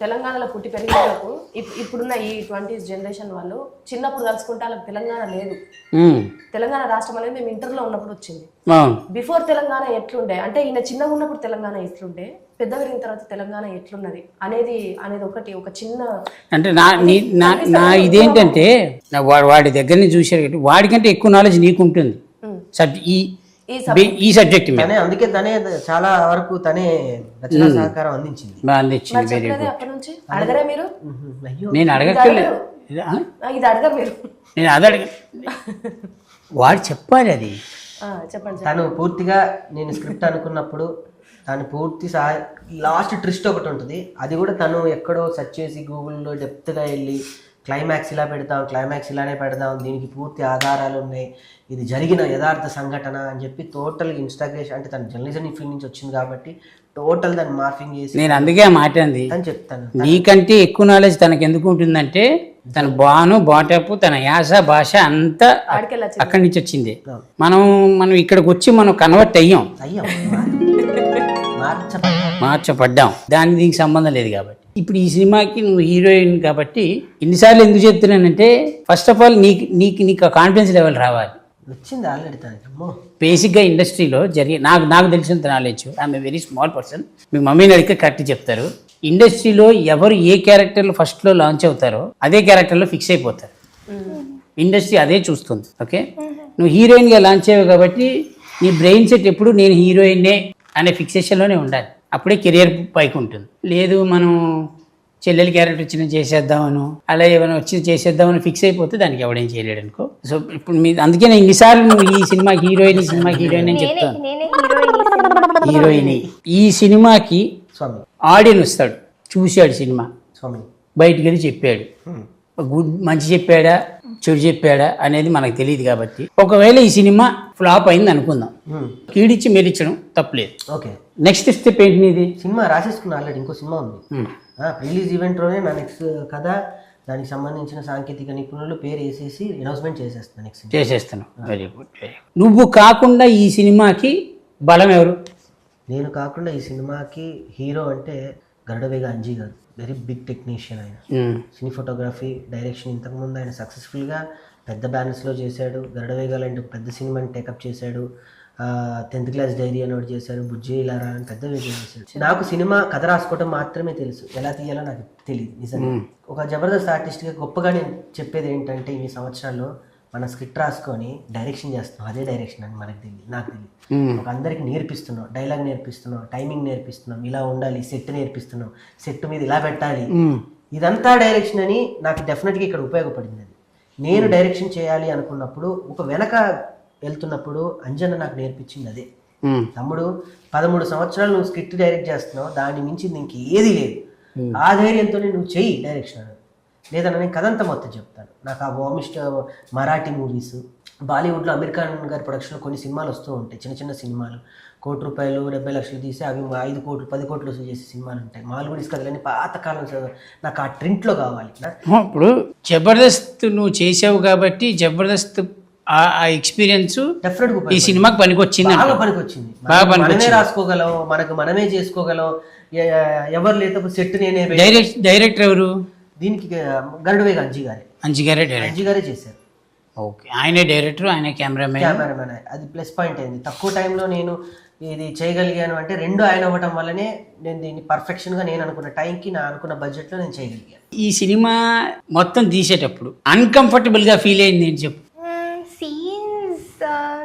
తెలంగాణలో పుట్టి పెరిగిన వాళ్ళకు ఇప్పుడున్న ఈ 20s జనరేషన్ వాళ్ళు చిన్నప్పుడు కలుసుకుంటే వాళ్ళకి తెలంగాణ లేదు. తెలంగాణ రాష్ట్రం అనేది మేము ఇంటర్లో ఉన్నప్పుడు వచ్చింది. బిఫోర్ తెలంగాణ ఎట్లుండే అంటే ఈయన చిన్నగా ఉన్నప్పుడు తెలంగాణ ఎట్లుండే, పెద్ద పెరిగిన తర్వాత తెలంగాణ ఎట్లున్నది అనేది ఒకటి ఒక చిన్న అంటే నా ఇదేంటంటే వాడి దగ్గర నుంచి చూసారు, వాడికంటే ఎక్కువ నాలెడ్జ్ నీకు ఉంటుంది ఈ సబ్జెక్ట్ మీద. అందుకే తనే చాలా వరకు తనే రచనా సహకారం అందించింది. అడగరా మీరు? నేను అడగక్కర్లేదు, ఇది అడగరు మీరు. నేను అది వాడు చెప్పాలి అది. చెప్పండి. తను పూర్తిగా నేను స్క్రిప్ట్ అనుకున్నప్పుడు తను పూర్తి లాస్ట్ ట్విస్ట్ ఒకటి ఉంటుంది, అది కూడా తను ఎక్కడో సెర్చ్ చేసి గూగుల్లో డెప్త్గా వెళ్ళి క్లైమాక్స్ ఇలా పెడదాం, క్లైమాక్స్ ఇలానే పెడదాం, దీనికి పూర్తి ఆధారాలు ఉన్నాయి, ఇది జరిగిన యథార్థ సంఘటన అని చెప్పి టోటల్ ఇన్స్టాగ్రేషన్, అంటే తను జర్నలిజం ఫీల్డ్ నుంచి వచ్చింది కాబట్టి టోటల్ దాన్ని మార్పింగ్ చేసి. నేను అందుకే ఆ మాట అంది అని చెప్తాను. నీకంటే ఎక్కువ నాలెడ్జ్ తనకు ఎందుకు ఉంటుందంటే తన బాటపు తన యాస భాష అంతా అక్కడి నుంచి వచ్చింది. మనం ఇక్కడికి వచ్చి మనం కన్వర్ట్ అయ్యాం, మార్చపడ్డాం, దానికి దీనికి సంబంధం లేదు కాబట్టి. ఇప్పుడు ఈ సినిమాకి నువ్వు హీరోయిన్ కాబట్టి ఇన్నిసార్లు ఎందుకు చెప్తున్నానంటే ఫస్ట్ ఆఫ్ ఆల్ నీకు కాన్ఫిడెన్స్ లెవెల్ రావాలి. వచ్చింది ఆల్రెడీ. బేసిక్గా ఇండస్ట్రీలో నాకు తెలిసినంత knowledge, I'm a very small person, మీ మమ్మీని అడిగితే కరెక్ట్ చెప్తారు. ఇండస్ట్రీలో ఎవరు ఏ క్యారెక్టర్లో ఫస్ట్లో లాంచ్ అవుతారో అదే క్యారెక్టర్లో ఫిక్స్ అయిపోతారు. ఇండస్ట్రీ అదే చూస్తుంది. ఓకే, నువ్వు హీరోయిన్గా లాంచ్ అయ్యావు కాబట్టి నీ బ్రెయిన్ సెట్ ఎప్పుడు నేను హీరోయిన్నే అనే ఫిక్సేషన్లోనే ఉండాలి, అప్పుడే కెరియర్ పైకి ఉంటుంది. లేదు మనం చెల్లెలి క్యారెక్టర్ వచ్చిన చేసేద్దామను, అలా ఏమైనా వచ్చి చేసేద్దామని ఫిక్స్ అయిపోతే దానికి ఎవడేం చేయలేడు అనుకో. సో ఇప్పుడు అందుకే నేను ఇన్నిసార్లు నువ్వు ఈ సినిమా హీరోయిన్, ఈ సినిమా హీరోయిన్ అని చెప్తాను. హీరోయిన్ ఈ సినిమాకి స్వామి ఆడియన్ వస్తాడు, చూశాడు సినిమా, స్వామి బయటికి వెళ్ళి చెప్పాడు. మంచి చెప్పాడా చెడు చెప్పాడా అనేది మనకు తెలియదు కాబట్టి, ఒకవేళ ఈ సినిమా ఫ్లాప్ అయింది అనుకుందాం, కీడిచ్చి మెరిచడం తప్పలేదు. ఓకే, నెక్స్ట్ స్టెప్ ఏంటి నీది? సినిమా రాసేసుకున్నా ఆల్రెడీ, ఇంకో సినిమా ఉంది. రిలీజ్ ఈవెంట్లోనే నా నెక్స్ట్ కథ, దానికి సంబంధించిన సాంకేతిక నిపుణులు పేరు వేసేసి అనౌన్స్మెంట్ చేసేస్తాను. నెక్స్ట్ చేసేస్తాను. Very good, very good. నువ్వు కాకుండా ఈ సినిమాకి బలం ఎవరు? నేను కాకుండా ఈ సినిమాకి హీరో అంటే గరుడవేగ అంజీ గారు, వెరీ బిగ్ టెక్నీషియన్ ఆయన. సినీ ఫోటోగ్రఫీ, డైరెక్షన్ ఇంతకుముందు ఆయన సక్సెస్ఫుల్గా పెద్ద బ్యానర్స్లో చేశాడు. గరుడవేగ లాంటి పెద్ద సినిమాని టేకప్ చేశాడు. 10th క్లాస్ డైరీ అని ఒకటి చేశారు, బుజ్జి ఇలారా అని పెద్ద విజయం చేశాడు. నాకు సినిమా కథ రాసుకోవడం మాత్రమే తెలుసు, ఎలా తీయాలో నాకు తెలియదు నిజంగా. ఒక జబర్దస్త్ ఆర్టిస్ట్గా గొప్పగా నేను చెప్పేది ఏంటంటే, ఇన్ని సంవత్సరాల్లో మన స్క్రిప్ట్ రాసుకొని డైరెక్షన్ చేస్తున్నాం, అదే డైరెక్షన్ అని మనకు తెలియదు, నాకు తెలియదు. ఒక అందరికి నేర్పిస్తున్నాం, డైలాగ్ నేర్పిస్తున్నాం, టైమింగ్ నేర్పిస్తున్నాం, ఇలా ఉండాలి, సెట్ నేర్పిస్తున్నాం, సెట్ మీద ఇలా పెట్టాలి, ఇదంతా డైరెక్షన్ అని నాకు డెఫినెట్గా ఇక్కడ ఉపయోగపడింది. అది నేను డైరెక్షన్ చేయాలి అనుకున్నప్పుడు, ఒక వెనక వెళ్తున్నప్పుడు అంజన్న నాకు నేర్పించింది అదే. తమ్ముడు 13 సంవత్సరాలు నువ్వు స్క్రిప్ట్ డైరెక్ట్ చేస్తున్నావు, దాన్ని మించి నీకు ఏది లేదు, ఆ ధైర్యంతో నువ్వు చెయ్యి డైరెక్షన్. లేదన్నా నేను కథంతా మొత్తం చెప్తాను. నాకు ఆ వామిస్ట్ మరాఠీ మూవీస్, బాలీవుడ్లో అమీర్ ఖాన్ గారి ప్రొడక్షన్లో కొన్ని సినిమాలు వస్తూ ఉంటాయి, చిన్న చిన్న సినిమాలు, ₹1 70 లక్షలు తీసి అవి 5 కోట్లు 10 కోట్లు వసూలు చేసే సినిమాలు ఉంటాయి. మాల్గుడీస్ కథలని పాతకాలం, నాకు ఆ ట్రింట్లో కావాలి. ఇప్పుడు జబర్దస్త్ నువ్వు చేసావు కాబట్టి, జబర్దస్త్ ఆ ఎక్స్పీరియన్స్ డెఫినెట్గా ఈ సినిమాకి పనికొచ్చింది, బాగా పనికొచ్చింది. మనమే రాసుకోగలం, మనకు మనమే చేసుకోగలం, ఎవరు లేకపోతే సెట్ నేనే. డైరెక్టర్ ఎవరు దీనికి? గరుడవేగ అంజీ గారే. అంజీ గారే చేశారు. ఓకే, ఆయనే డైరెక్టర్, ఆయన కెమెరామెన్. అది ప్లస్ పాయింట్ అయింది. తక్కువ టైంలో నేను ఇది చేయగలిగాను అంటే 2 ఆయన అవ్వటం వల్లనే నేను దీన్ని పర్ఫెక్షన్గా నేను అనుకున్న టైంకి, నా అనుకున్న బడ్జెట్లో నేను చేయగలిగాను. ఈ సినిమా మొత్తం తీసేటప్పుడు అన్కంఫర్టబుల్గా ఫీల్ అయింది ఏంటి చెప్పు? Scenes,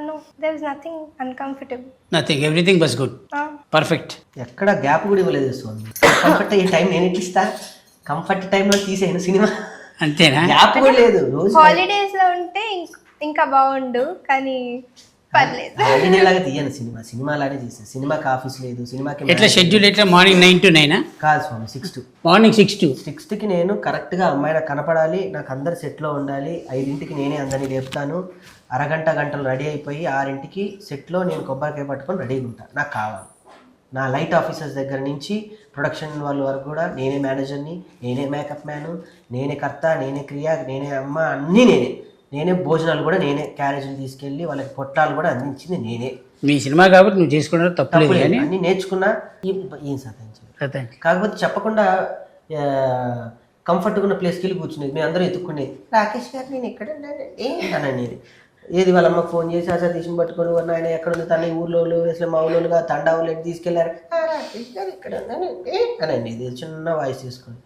no, there was nothing uncomfortable. Nothing, everything was good, perfect. ఎక్కడ గ్యాప్ కూడా ఇవ్వలేదు స్వామి. కంఫర్ట్ అయ్యే టైం నేను ఎట్లా ఇస్తా? కంఫర్ట్ టైంలో తీసేయను సినిమా, అంతేనా? గ్యాప్ కూడా లేదు. రోజు హాలిడేస్ లో ఉంటే ఇంకా బాగుండు, కానీ పర్లేదు. హాలిడే లాగా తీయను సినిమా లానే తీసాను. సినిమాకి ఆఫీస్ లేదు, సినిమాకి ఎట్లా షెడ్యూల్ ఎట్లా? మార్నింగ్ 9 to 9 కాదు స్వామి, 6 to మార్నింగ్ 6 to 6కి నేను కరెక్ట్గా అమ్మాయి నాకు కనపడాలి, నాకు అందరు సెట్లో ఉండాలి. 5ంటికి నేనే అందరినీ లేపుతాను, గంటలు రెడీ అయిపోయి 6ంటికి సెట్లో నేను కొబ్బరికాయ పట్టుకొని రెడీగా ఉంటాను. నాకు కావాలి. నా లైట్ ఆఫీసర్స్ దగ్గర నుంచి ప్రొడక్షన్ వాళ్ళ వరకు కూడా నేనే మేనేజర్ని, నేనే మేకప్ మ్యాను, నేనే కర్త, నేనే క్రియ, నేనే అమ్మ, అన్నీ నేనే భోజనాలు కూడా నేనే, క్యారేజీలు తీసుకెళ్ళి వాళ్ళకి పొట్లాలు కూడా అందించింది నేనే. మీ సినిమా కాబట్టి నువ్వు చేసుకున్నా తప్పలేదు, కానీ అన్నీ నేర్చుకున్నా. ఏం సాధించాలి, కాకపోతే చెప్పకుండా కంఫర్ట్గా ఉన్న ప్లేస్కి వెళ్ళి కూర్చునేది. మేము అందరూ ఎత్తుక్కునేది, రాకేష్ గారు నేను ఎక్కడ అనండి. ఏది వాళ్ళ అమ్మకు ఫోన్ చేసి ఆ సతీష్ని పట్టుకొని ఆయన ఎక్కడ ఉంది, తన ఊర్లో అసలు మా ఊళ్ళోగా తండావులు ఎట్టి తీసుకెళ్లారు, రాకేష్ గారు ఇక్కడ అనండి. ఇది చిన్న వాయిస్ తీసుకొని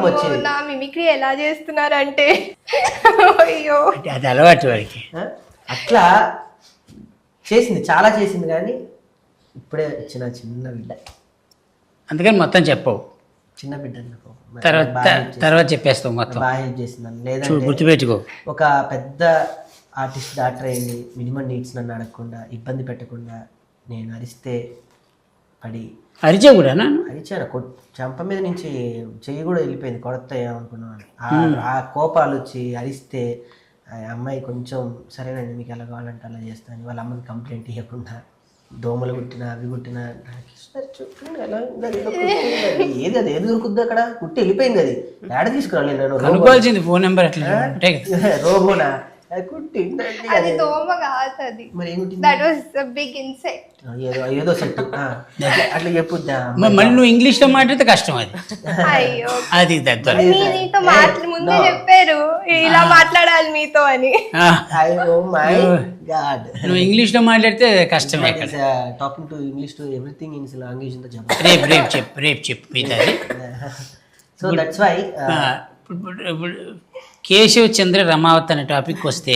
వచ్చేది. నా మిమిక్రీ ఎలా చేస్తున్నారంటే అయ్యో, అది అలవాటు వాడికి. అట్లా చేసింది, చాలా చేసింది, కానీ ఇప్పుడే ఇచ్చిన చిన్న బిడ్డ. అందుకని మొత్తం చెప్పవు, చిన్న బిడ్డ తర్వాత చెప్పేస్తావు మొత్తం. బాగా హెల్ప్ చేసింది. లేదంటే గుర్తుపెట్టుకో, ఒక పెద్ద ఆర్టిస్ట్ డాక్టర్ అయింది, మినిమం నీడ్స్ నన్ను అడగకుండా, ఇబ్బంది పెట్టకుండా, నేను అరిస్తే పడి అరిచా కూడా అరిచాను. చెంప మీద నుంచి చెయ్యి కూడా వెళ్ళిపోయింది, కొడతాయేమనుకున్నాను. ఆ కోపాలు వచ్చి అరిస్తే ఆ అమ్మాయి కొంచెం సరేనండి మీకు ఎలా కావాలంటే అలా చేస్తాను, వాళ్ళ అమ్మని కంప్లైంట్ ఇవ్వకుండా, దోమలు కుట్టినా అవి కుట్టినా ఏది అది ఏది దొరుకుద్ది అక్కడ, కుట్టి వెళ్ళిపోయింది. అది ఏడ తీసుకురాలి నేను ఫోన్ నెంబర్ అట్లా రోబోనా అది దోమ కాదు, అది that was a big insect. ఏదో సెట్ అట్లా చెప్పుద్దా. మళ్ళీ నువ్వు ఇంగ్లీష్ లో మాట్లాడితే కష్టం, అది అయ్యో అది తగ్గదు. మీతో ముందే చెప్పారు ఇలా మాట్లాడాలి మీతో అని. నువ్వు ఇంగ్లీష్ లో మాట్లాడితే కష్టమే. Talking to English to everything in language అంతా చెప్పాలి. రేపు చెప్పు మిగతా. సో దట్స్ వై కేశవ్ చంద్ర రమావత్ అనే టాపిక్ వస్తే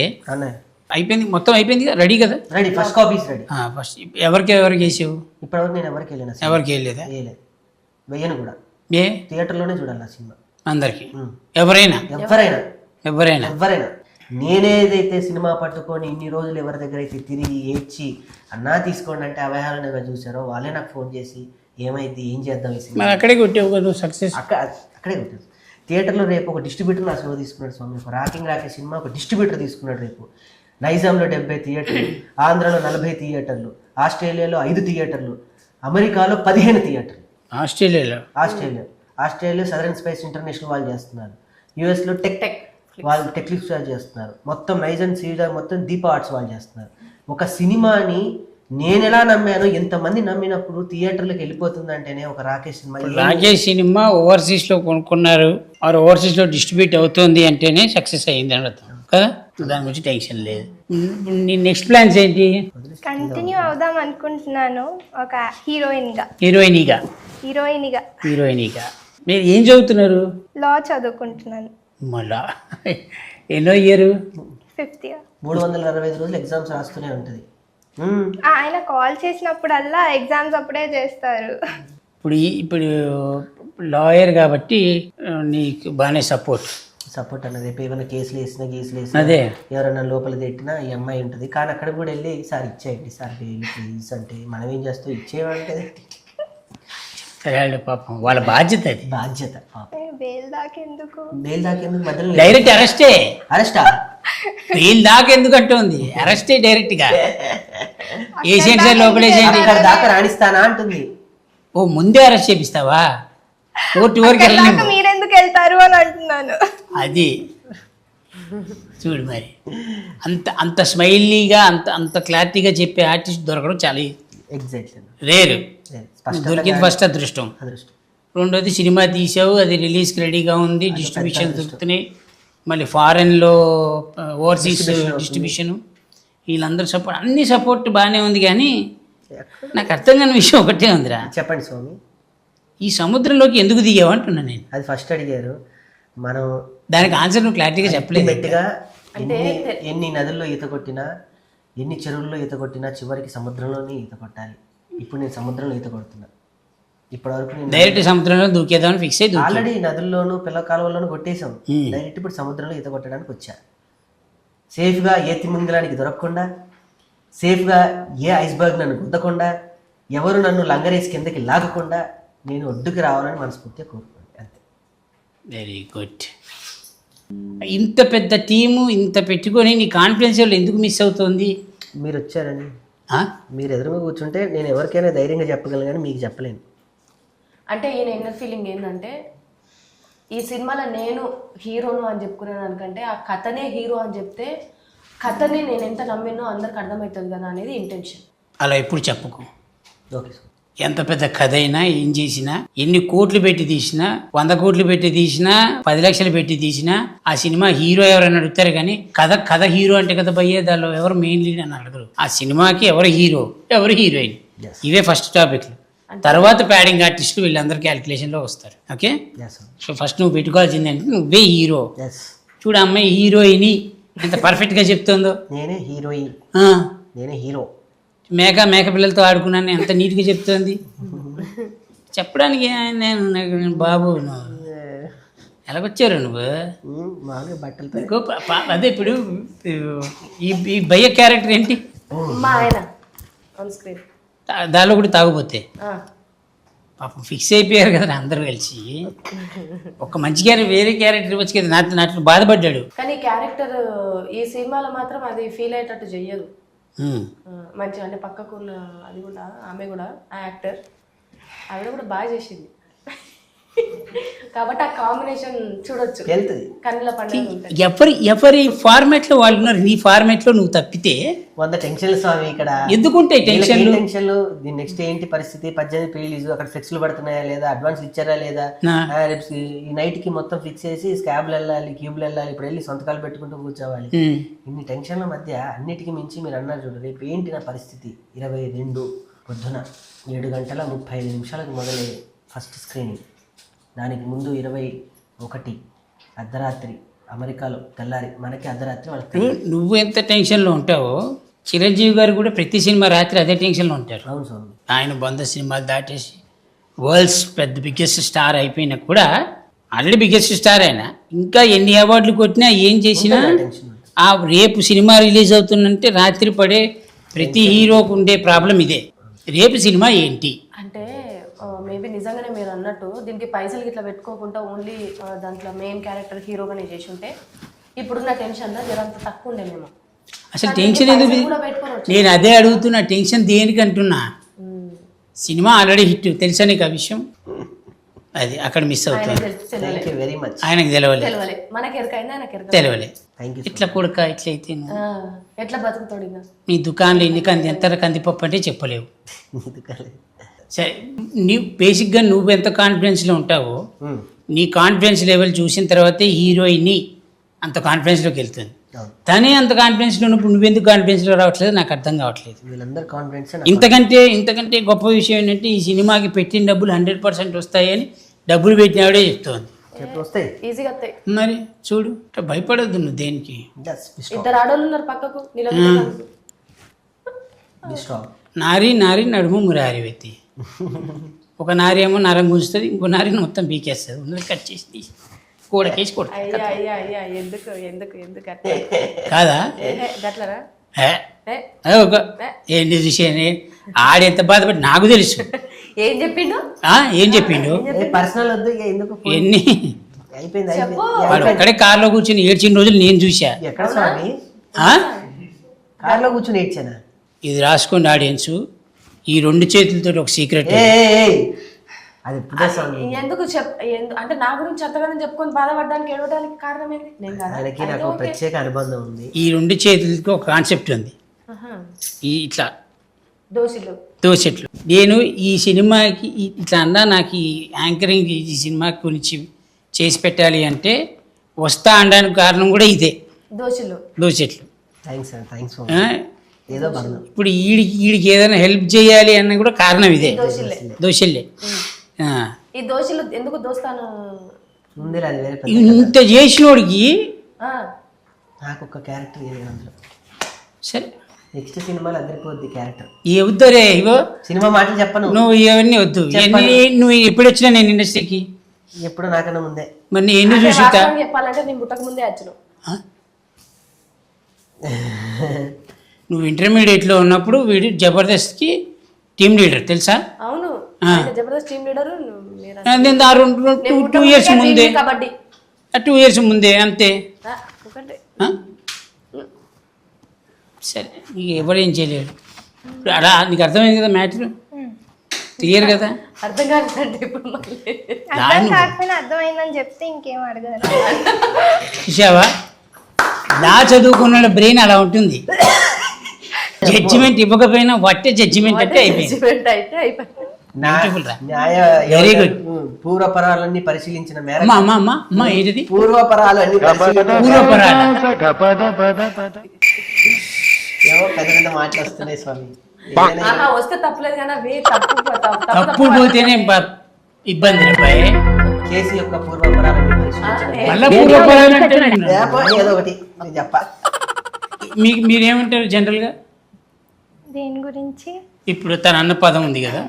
అయిపోయింది, మొత్తం అయిపోయింది, రెడీ కదా? Ready, first copies ready. First ఎవరికి వేసావు? ఇప్పటివరకు నేను ఎవరికి వెళ్ళిన, ఎవరికి వెళ్ళలేదా? వెయ్యను కూడా. థియేటర్లోనే చూడాలి ఆ సినిమా అందరికి, ఎవరైనా. నేనేదైతే సినిమా పట్టుకొని ఇన్ని రోజులు ఎవరి దగ్గర అయితే తిరిగి ఏడ్చి అన్నా తీసుకోండి అంటే అవహేళనగా చూసారో వాళ్ళే నాకు ఫోన్ చేసి ఏమైంది, ఏం చేద్దాం ఈ సినిమా. మరి అక్కడే కొట్టావు కదా సక్సెస్. అక్కడే ఉంటుంది. థియేటర్లో రేపు ఒక డిస్ట్రిబ్యూటర్ నా సినిమా తీసుకున్నాడు స్వామి. ఒక రాకే సినిమా ఒక డిస్ట్రిబ్యూటర్ తీసుకున్నాడు రేపు. నైజాంలో 70 థియేటర్లు, ఆంధ్రాలో 40 థియేటర్లు, ఆస్ట్రేలియాలో 5 థియేటర్లు, అమెరికాలో 15 థియేటర్లు. ఆస్ట్రేలియా సదరన్ స్పేస్ ఇంటర్నేషనల్ వాళ్ళు చేస్తున్నారు. యూఎస్లో వాళ్ళు టెక్లిక్స్ చేస్తున్నారు. మొత్తం నైజాం సీజా మొత్తం దీప ఆర్ట్స్ వాళ్ళు చేస్తున్నారు. ఒక సినిమాని నేను ఎలా నమ్మాను, ఎంతమంది నమ్మినప్పుడు థియేటర్లకు వెళ్ళిపోతుందంటేనే ఒక రాకేష్ సినిమా ఓవర్సీస్లో కొనుక్కున్నారు, ఆరు ఓవర్సీస్లో డిస్ట్రిబ్యూట్ అవుతుంది అంటేనే సక్సెస్ అయ్యింది అని అర్థం కదా. దాని గురించి టెన్షన్ లేదు. నీ నెక్స్ట్ ప్లాన్స్ ఏంటి? కంటిన్యూ అవుదాం అనుకుంటున్నాను ఒక హీరోయిన్గా. మీరు ఏం చదువుతున్నారు? లా చదువుకుంటున్నాను. మళ్ళా ఎన్నో ఇయర్? 5th year. 365 రోజులు ఎగ్జామ్స్ రాస్తూనే ఉంటుంది. ఆయన కాల్ చేసినప్పుడల్లా ఎగ్జామ్స్ అప్పుడే చేస్తారు. ఇప్పుడు లాయర్ కాబట్టి నీకు బాగానే సపోర్ట్ అన్నది. రేపు ఏమైనా కేసులు వేసినా అదే ఎవరైనా లోపల తిట్టినా ఈ అమ్మాయి ఉంటుంది. కానీ అక్కడ కూడా వెళ్ళి సార్ ఇచ్చేయండి సార్ ప్లీజ్ అంటే మనం ఏం చేస్తాం, ఇచ్చేయమంటే పాపం వాళ్ళ బాధ్యత. బెయిల్ దాకెందుకు మధ్యలో డైరెక్ట్ అరెస్టా బెయిల్ దాకెందుకు అంటుంది, అరెస్టే డైరెక్ట్ గా ఏషియన్ సార్ లోపలేసేయండి ఇక్కడ దాకా రాణిస్తానా అంటుంది. ఓ ముందే అరెస్ట్ చేపిస్తావా? కోర్టు వరకు వెళ్ళి మీరెందుకు వెళ్తారు అని అంటున్నాను. అది చూడు మరి అంత స్మైలీగా అంత క్లారిటీగా చెప్పే ఆర్టిస్ట్ దొరకడం చాలా రేరు. దొరికింది ఫస్ట్ అదృష్టం. రెండోది సినిమా తీసావు, అది రిలీజ్కి రెడీగా ఉంది, డిస్ట్రిబ్యూషన్ దొరుకుతున్నాయి, మళ్ళీ ఫారెన్లో ఓవర్సీస్ డిస్ట్రిబ్యూషను, వీళ్ళందరూ సపోర్ట్, అన్ని సపోర్ట్ బాగానే ఉంది. కానీ నాకు అర్థం కాని విషయం ఒకటే ఉందిరా. చెప్పండి స్వామి. ఈ సముద్రంలోకి ఎందుకు దిగావు అంటున్నా నేను. అది ఫస్ట్ అడిగారు. మనం దానికి ఆన్సర్ నువ్వు క్లారిటీగా చెప్పలేదు. గట్టిగా ఎన్ని నదుల్లో ఈత కొట్టినా, ఎన్ని చెరువుల్లో ఈత కొట్టినా చివరికి సముద్రంలోనే ఈత కొట్టాలి. ఇప్పుడు నేను సముద్రంలో ఈత కొడుతున్నా. ఇప్పటివరకు నేను డైరెక్ట్ సముద్రంలో దూకేద్దామని ఫిక్స్ అయ్యి ఆల్రెడీ నదుల్లోనూ పిల్ల కాలువల్లోనూ కొట్టేశాం. డైరెక్ట్ ఇప్పుడు సముద్రంలో ఈత కొట్టడానికి వచ్చా. సేఫ్గా ఏ తిమింగలానికి దొరకకుండా, సేఫ్గా ఏ ఐస్బర్గ్ నన్ను గుద్దకుండా, ఎవరు నన్ను లంగరేసి కిందకి లాగకుండా నేను ఒడ్డుకి రావాలని మనస్ఫూర్తిగా కోరుకోండి. అంతే. Very good. ఇంత పెద్ద టీము ఇంత పెట్టుకొని నీ కాన్ఫిడెన్స్ లెవెల్ ఎందుకు మిస్ అవుతుంది? మీరు వచ్చారని. మీరు ఎదురుగా కూర్చుంటే నేను ఎవరికైనా ధైర్యంగా చెప్పగలను, కానీ మీకు చెప్పలేను. అంటే ఈయన ఇన్నర్ ఫీలింగ్ ఏంటంటే, ఈ సినిమాలో నేను హీరోను అని చెప్పుకునే దానికంటే ఆ కథనే హీరో అని చెప్తే కథని నేను ఎంత నమ్మినో అందరికి అర్థమవుతుంది కదా అనేది ఇంటెన్షన్. అలా ఎప్పుడు చెప్పుకో. Okay sir. ఎంత పెద్ద కథ అయినా, ఏం చేసినా, ఎన్ని కోట్లు పెట్టి తీసినా, 100 కోట్లు పెట్టి తీసినా, 10 లక్షలు పెట్టి తీసినా, ఆ సినిమా హీరో ఎవరైనా అడుగుతారు. కానీ కథ హీరో అంటే కదా భయ్యే, దానిలో ఎవరు మెయిన్ లీడ్ అని అడగరు. ఆ సినిమాకి ఎవరు హీరో, ఎవరు హీరోయిన్, ఇవే ఫస్ట్ టాపిక్లు. తర్వాత ప్యాడింగ్ ఆర్టిస్టులు వీళ్ళందరూ క్యాలిక్యులేషన్లో వస్తారు. ఓకే. సో ఫస్ట్ నువ్వు పెట్టుకోవాల్సింది అంటే నువ్వే హీరో. చూడు అమ్మాయి హీరోయిన్ ఎంత పర్ఫెక్ట్గా చెప్తుందో. నేనే హీరోయిన్, నేనే హీరో. మేక పిల్లలతో ఆడుకున్నాను ఎంత నీట్గా చెప్తుంది. చెప్పడానికి నేను బాబు ఎలాగొచ్చారు నువ్వు? బట్టలతో. అదే ఇప్పుడు ఈ భయ్య క్యారెక్టర్ ఏంటి? మా ఆయన ఆన్ స్క్రీన్ దానిలో కూడా తాగుపోతే పాపం ఫిక్స్ అయిపోయారు కదా అందరూ కలిసి. ఒక మంచి క్యారెక్టర్ వేరే క్యారెక్టర్ ఇవ్వచ్చు కదా. నాట్లో బాధపడ్డాడు. కానీ క్యారెక్టర్ ఈ సినిమాలో మాత్రం అది ఫీల్ అయ్యేటట్టు చెయ్యదు. మంచిగా అంటే పక్కకు అది కూడా ఆమె కూడా ఆ యాక్టర్ ఆవిడ కూడా బాగా చేసింది కాబట్టి ఆ కాంబినేషన్ చూడొచ్చు, కన్నుల పండుగ. ఎవరి ఫార్మాట్ లో వాళ్ళు ఉన్నారు. నీ ఫార్మాట్ లో నువ్వు తప్పితే 100 టెన్షన్లు స్వామి. ఇక్కడ ఎందుకుంటాయి టెన్షన్లు? నెక్స్ట్ ఏంటి పరిస్థితి, 18 రిలీజ్, అక్కడ ఫ్లెక్స్లు పడుతున్నాయా లేదా, అడ్వాన్స్ ఇచ్చారా లేదా, ఈ నైట్ కి మొత్తం ఫిక్స్ చేసి స్కాబ్లు వెళ్ళాలి, క్యూబ్లు వెళ్ళాలి, ఇప్పుడు వెళ్ళి సొంతకాలు పెట్టుకుంటూ కూర్చోవాలి. ఇన్ని టెన్షన్ల మధ్య అన్నిటికీ మించి మీరు అన్నారు చూడు, రేపు ఏంటి నా పరిస్థితి. 22 పొద్దున 7:35 మొదలయ్యే ఫస్ట్ స్క్రీనింగ్. దానికి ముందు 21 అర్ధరాత్రి అమెరికాలో తెల్లారి, మనకి అర్ధరాత్రి వాళ్ళకి. నువ్వు ఎంత టెన్షన్లో ఉంటావో చిరంజీవి గారు కూడా ప్రతి సినిమా రాత్రి అదే టెన్షన్లో ఉంటారు. అవును స్వామి. ఆయన 100 సినిమాలు దాటేసి వరల్డ్స్ పెద్ద బిగ్గెస్ట్ స్టార్ అయిపోయినా కూడా, ఆల్రెడీ బిగ్గెస్ట్ స్టార్ అయినా ఇంకా ఎన్ని అవార్డులు కొట్టినా ఏం చేసినా ఆ రేపు సినిమా రిలీజ్ అవుతుందంటే రాత్రి పడే ప్రతి హీరోకు ఉండే ప్రాబ్లం ఇదే. రేపు సినిమా ఏంటి అంటే మేబీ నిజంగానే మీరు అన్నట్టు దీనికి పైసలు ఇట్లా పెట్టుకోకుండా ఓన్లీ దాంట్లో మెయిన్ క్యారెక్టర్ హీరోగానే చేసి ఉంటే ఇప్పుడున్న టెన్షన్లో జరంత తక్కువ ఉండే మేము. అసలు టెన్షన్ ఎందుకు? నేను అదే అడుగుతున్నా, టెన్షన్ దేనికి అంటున్నా. సినిమా ఆల్రెడీ హిట్, తెలుసా నీకు ఆ విషయం? అది అక్కడ మిస్ అవుతుంది. Thank you very much. ఆయనకు తెలవలే, మనకి ఎరకైందా ఆయనకి ఎరక తెలవలే. Thank you. ఇట్లా కొడుక ఇట్లయితే ఎట్లా బతుకుతాడు ఇంకా? నీ దుకాణంలో ఎన్ని ఎంత కందిపప్పు అంటే చెప్పలేవు. సరే, బేసిక్గా నువ్వు ఎంత కాన్ఫిడెన్స్లో ఉంటావో నీ కాన్ఫిడెన్స్ లెవెల్ చూసిన తర్వాతే హీరోయిన్ని అంత కాన్ఫిడెన్స్లోకి వెళ్తుంది. తనే అంత కాన్ఫిడెన్స్లో ఉన్నప్పుడు నువ్వెందుకు కాన్ఫిడెన్స్లో రావట్లేదు నాకు అర్థం కావట్లేదు. వీళ్ళందరూ కాన్ఫిడెన్స్. ఇంతకంటే గొప్ప విషయం ఏంటంటే ఈ సినిమాకి పెట్టిన డబ్బులు 100% వస్తాయని డబ్బులు పెట్టినవాడే చెప్తోంది. వస్తాయి, ఈజీగా వస్తాయి. మరి చూడు, భయపడద్దు నువ్వు దేనికి. ఇద్దరు ఆడోళ్ళు ఉన్నారు పక్కకు, నారి నడుము మురారి వ్యక్తి. ఒక నారి ఏమో నరం గుంజుతుంది, ఇంకో నారిని మొత్తం బీకేస్తుంది, ఉన్నది కట్ చేసి కూడకేసి కొడుతుంది. ఎందుకు కాదా? గట్లరా ఏంటి విషయం? ఆడెంత బాధపడి నాకు తెలుసు. ఏం చెప్పిండు? ఏం చెప్పిండు? పర్సనల్ వద్దు, ఎందుకు ఎన్ని అయిపోయింది. వాడు ఒక్కడే కార్లో కూర్చొని ఏడ్చిన రోజులు నేను చూసా. ఎక్కడ స్వామి? కార్లో కూర్చొని ఏడ్చానా? ఇది రాసుకోండి ఆడియన్స్, ఈ 2 చేతులతో ఒక సీక్రెట్. అది ఎందుకు అంటే నా గురించి చెత్తగానే చెప్పుకొని బాధపడడానికి ఏడవడానికి కారణం ఏంటి? నేను కాదు, ఆయనకి నాకు ప్రత్యేక అనుబంధం ఉంది. ఈ 2 చేతులకి ఒక కాన్సెప్ట్ ఉంది, ఈ ఇట్లా దోసెట్లు. నేను ఈ సినిమాకి ఇట్లా అన్నా, నాకు ఈ యాంకరింగ్ ఈ సినిమా గురించి చేసి పెట్టాలి అంటే వస్తా అనడానికి కారణం కూడా ఇదే, దోసెట్లు. ఏదో బంధం. ఇప్పుడు ఈడికి ఏదైనా హెల్ప్ చేయాలి అన్న కూడా కారణం ఇదే, దోశలే. ఈ దోశలు ఎందుకు దోస్తాను? ఇంత చేసినోడికి నాకు ఒక క్యారెక్టర్ అందులో. సరే, నెక్స్ట్ సినిమాలో అద్దరిపోద్ది క్యారెక్టర్. వద్దురే ఇగో సినిమా మాటలు చెప్పను, నువ్వు ఇవన్నీ వద్దు. నువ్వు ఎప్పుడు వచ్చినా నేను ఇండస్ట్రీకి ఎప్పుడు నాకన్నా ముందే. మరి నేను ఎన్ని చూసి చెప్పాలంటే నేను పుట్టక ముందే వచ్చాను. నువ్వు ఇంటర్మీడియట్లో ఉన్నప్పుడు వీడు జబర్దస్త్కి టీమ్ లీడర్ తెలుసా? అవును, జబర్దస్త్ టీమ్ లీడర్. 2 years ముందే, 2 years ముందే అంతే. సరే, నీకు ఎవరేం చేయలేడు. ఇప్పుడు అలా నీకు అర్థమైంది కదా మ్యాటర్, క్లియర్ కదా? అర్థం కాలేదంటే ఇప్పుడు అర్థమైందని చెప్తే ఇంకేం అడగదు. చూసావా, లా చదువుకున్న బ్రెయిన్ అలా ఉంటుంది. జడ్జిమెంట్ ఇవ్వకపోయినా వట్టే జడ్జిమెంట్ అంటే అయిపోయింది. Very good. పూర్వపరాలన్నీ పరిశీలించిన మేర ఏంటిది పూర్వపరాలు అన్ని పూర్వపరాలు ఏవో పెద్ద పెద్ద మాటలు వస్తున్నాయి స్వామి. వస్తే తప్పలేదు కానీ తప్పు పోతేనే ఇబ్బంది. కేసు యొక్క పూర్వపరాలన్నీ పరిశీలించిన ఏదో ఒకటి చెప్ప. మీరేమంటారు జనరల్గా దేని గురించి? ఇప్పుడు తన అన్న పదం ఉంది కదా,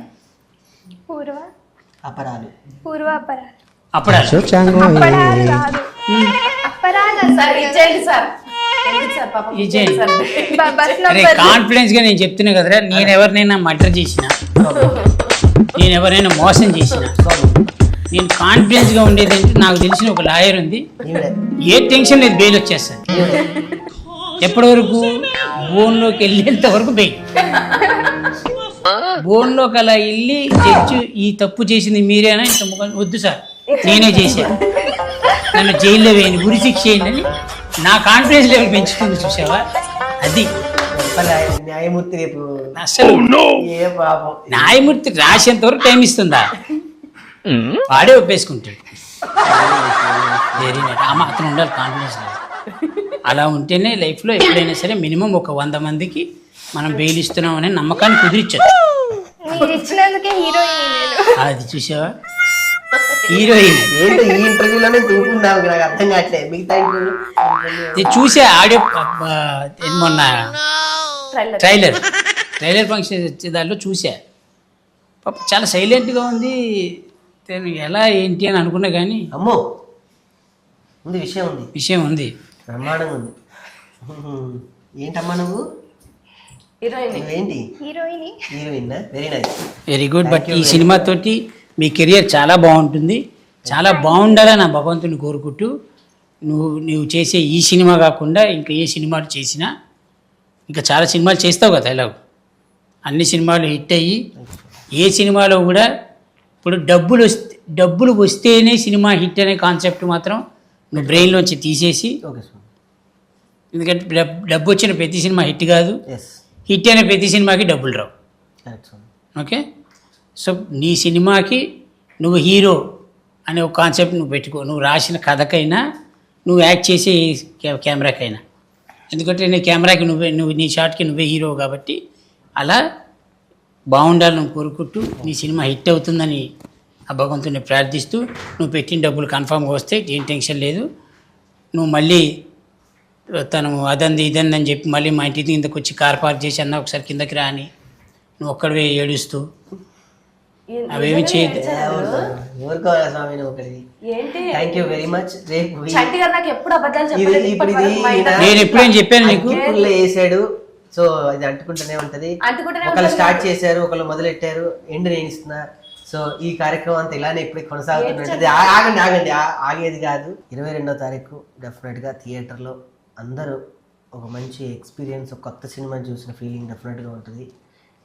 అపరాలు. అరే కాన్ఫిడెన్స్ గా నేను చెప్తున్నా కదరా, నేను ఎవరినైనా మర్డర్ చేసిన, నేను ఎవరైనా మోసం చేసిన, నేను కాన్ఫిడెన్స్ గా ఉండేదంటే నాకు తెలిసిన ఒక లాయర్ ఉంది, ఏ టెన్షన్ లేదు, బెయిల్ వచ్చేస్తాను. ఎప్పటి వరకు? బోన్లోకి వెళ్ళేంత వరకు బెయిల్. బోన్లోకి అలా వెళ్ళి జడ్జి ఈ తప్పు చేసింది మీరేనా, ఇంత వద్దు సార్ నేనే చేశాను, నన్ను జైల్లో వేయండి, ఉరి శిక్ష చేయండి అని నా కాన్ఫిడెన్స్ లెవెల్ పెంచుతుంది. చూసావా, అది న్యాయమూర్తి రేపు అసలు న్యాయమూర్తి రాసేంత వరకు టైం ఇస్తుందా? వాడే ఒప్పేసుకుంటాడు. Very night. అతను ఉండాలి కాన్ఫిడెన్స్ లెవెల్. అలా ఉంటేనే లైఫ్లో ఎప్పుడైనా సరే మినిమం ఒక 100 మందికి మనం బెయిల్ ఇస్తున్నాం అనే నమ్మకాన్ని కుదిరించదు. అది చూసావా, హీరోయిన్ చూసా ఆడియో మొన్న ట్రైలర్ ఫంక్షన్ వచ్చే దాంట్లో చూసా. పాప చాలా సైలెంట్గా ఉంది, ఎలా ఏంటి అని అనుకున్నా కానీ అమ్మో విషయం ఉంది, బ్రహ్మాండంగా ఉంది. ఏంటమ్మా నువ్వు? Heroine. Very nice. Very good. But ఈ సినిమా తోటి మీ కెరియర్ చాలా బాగుంటుంది, చాలా బాగుండాలని నా భగవంతుని కోరుకుంటూ నువ్వు చేసే ఈ సినిమా కాకుండా ఇంకా ఏ సినిమాలు చేసినా ఇంకా చాలా సినిమాలు చేస్తావు కదా ఎలాగో, అన్ని సినిమాలు హిట్ అయ్యి ఏ సినిమాలో కూడా ఇప్పుడు డబ్బులు వస్తేనే సినిమా హిట్ అనే కాన్సెప్ట్ మాత్రం నువ్వు బ్రెయిన్లోంచి తీసేసి, ఓకే స్వామి. ఎందుకంటే డబ్బు వచ్చిన ప్రతి సినిమా హిట్ కాదు, ఎస్, హిట్ అయిన ప్రతి సినిమాకి డబ్బులు రావు. కరెక్ట్ స్వామి. ఓకే, సో నీ సినిమాకి నువ్వు హీరో అనే ఒక కాన్సెప్ట్ నువ్వు పెట్టుకో, నువ్వు రాసిన కథకైనా నువ్వు యాక్ట్ చేసే కెమెరాకైనా, ఎందుకంటే నీ కెమెరాకి నువ్వు నీ షాట్కి నువ్వే హీరో కాబట్టి అలా బాగుండాలని కోరుకుంటూ నీ సినిమా హిట్ అవుతుందని ఆ భగవంతుని ప్రార్థిస్తూ నువ్వు పెట్టిన డబ్బులు కన్ఫామ్గా వస్తే ఏం టెన్షన్ లేదు. నువ్వు మళ్ళీ తను అదంది ఇదంది అని చెప్పి మళ్ళీ మా ఇంటి కిందకు వచ్చి కార్ పార్క్ చేసి అన్న ఒకసారి కిందకి రాని నువ్వు ఒక్కడివే ఏడుస్తూ అవేమి చేయదు. ఊరుకోవాలి స్వామి నువ్వు ఒకటి. ఏంటి థ్యాంక్ యూ వెరీ మచ్. రేపు చంటి గారు నాకు ఎప్పుడు అబద్ధాలు ఇది చెప్పలేదు ఇప్పుడు ఇప్పటి వరకు మా ఇంట్లో. నేను ఎప్పుడేం చెప్పాను నీకు? అగ్గిపుల్ల వేసాడు, సో అది అంటుకుంటూనే ఉంటది. అంటుకుంటూనే ఒకళ్ళు ఉంటది. స్టార్ట్ చేశారు, ఒకళ్ళు మొదలెట్టారు, ఎండ్ నేను ఇస్తున్నా. సో ఈ కార్యక్రమం అంతా ఇలానే ఇప్పుడు కొనసాగుతుంటుంది. ఆగండి ఆగేది కాదు. 22వ తారీఖు డెఫినెట్గా థియేటర్లో అందరూ ఒక మంచి ఎక్స్పీరియన్స్, ఒక కొత్త సినిమా చూసిన ఫీలింగ్ డెఫినెట్గా ఉంటుంది.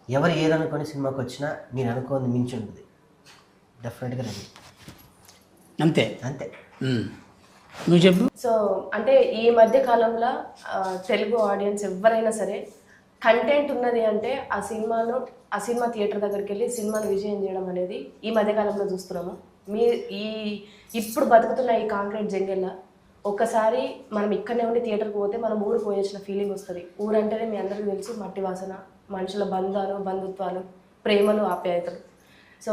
ఎవరు ఏదనుకొని సినిమాకి వచ్చినా నేను అనుకోని మించి ఉంటుంది. డెఫినెట్గా రెడీ. అంతే అంతే. నువ్వు చెప్పు. సో అంటే ఈ మధ్య కాలంలో తెలుగు ఆడియన్స్ ఎవరైనా సరే కంటెంట్ ఉన్నది అంటే ఆ సినిమా థియేటర్ దగ్గరికి వెళ్ళి సినిమాను విజయం చేయడం అనేది ఈ మధ్య కాలంలో చూస్తున్నాము. ఇప్పుడు బతుకుతున్న ఈ కాంక్రీట్ జంగెల్లో ఒక్కసారి మనం ఇక్కడనే ఉండి థియేటర్కి పోతే మనం ఊరు పోయొచ్చిన ఫీలింగ్ వస్తుంది. ఊరంటేనే మీ అందరికీ తెలుసు, మట్టి వాసన, మనుషుల బంధుత్వాలు, ప్రేమలు, ఆప్యాయతలు. సో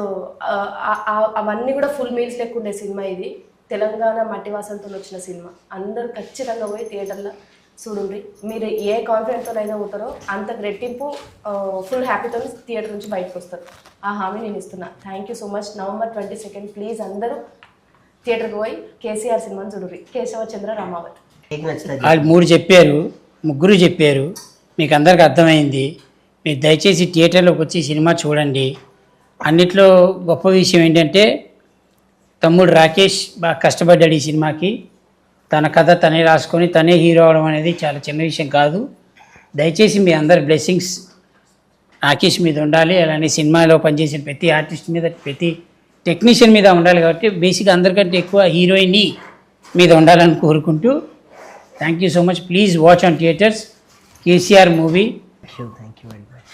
అవన్నీ కూడా ఫుల్ మీల్స్ లెక్క ఉండే సినిమా ఇది. తెలంగాణ మట్టి వాసనతో వచ్చిన సినిమా. అందరూ ఖచ్చితంగా పోయి థియేటర్లో చూడండి. మీరు ఏ కాన్ఫిడెంట్తో అయినా పోతారో అంతకు రెట్టింపు ఫుల్ హ్యాపీతో థియేటర్ నుంచి బయటకు వస్తారు. ఆ హామీ నేను ఇస్తున్నా. Thank you so much. November 22 please అందరూ థియేటర్కి పోయి కేసీఆర్ సినిమాని చూడండి. కేశవచంద్ర రామావత్. మీకు నచ్చుతుంది. వాళ్ళు ముగ్గురు చెప్పారు, మీకు అందరికి అర్థమైంది. మీరు దయచేసి థియేటర్లోకి వచ్చి సినిమా చూడండి. అన్నిట్లో గొప్ప విషయం ఏంటంటే తమ్ముడు రాకేష్ బాగా కష్టపడ్డాడు ఈ సినిమాకి. తన కథ తనే రాసుకొని తనే హీరో అవడం అనేది చాలా చిన్న విషయం కాదు. దయచేసి మీ అందరి బ్లెస్సింగ్స్ రాకేష్ మీద ఉండాలి. అలానే సినిమాలో పనిచేసిన ప్రతి ఆర్టిస్ట్ మీద, ప్రతి టెక్నీషియన్ మీద ఉండాలి. కాబట్టి బేసిక్గా అందరికంటే ఎక్కువ హీరోయిన్ మీద ఉండాలని కోరుకుంటూ thank you so much. Please watch on theatres KCR movie. Thank you.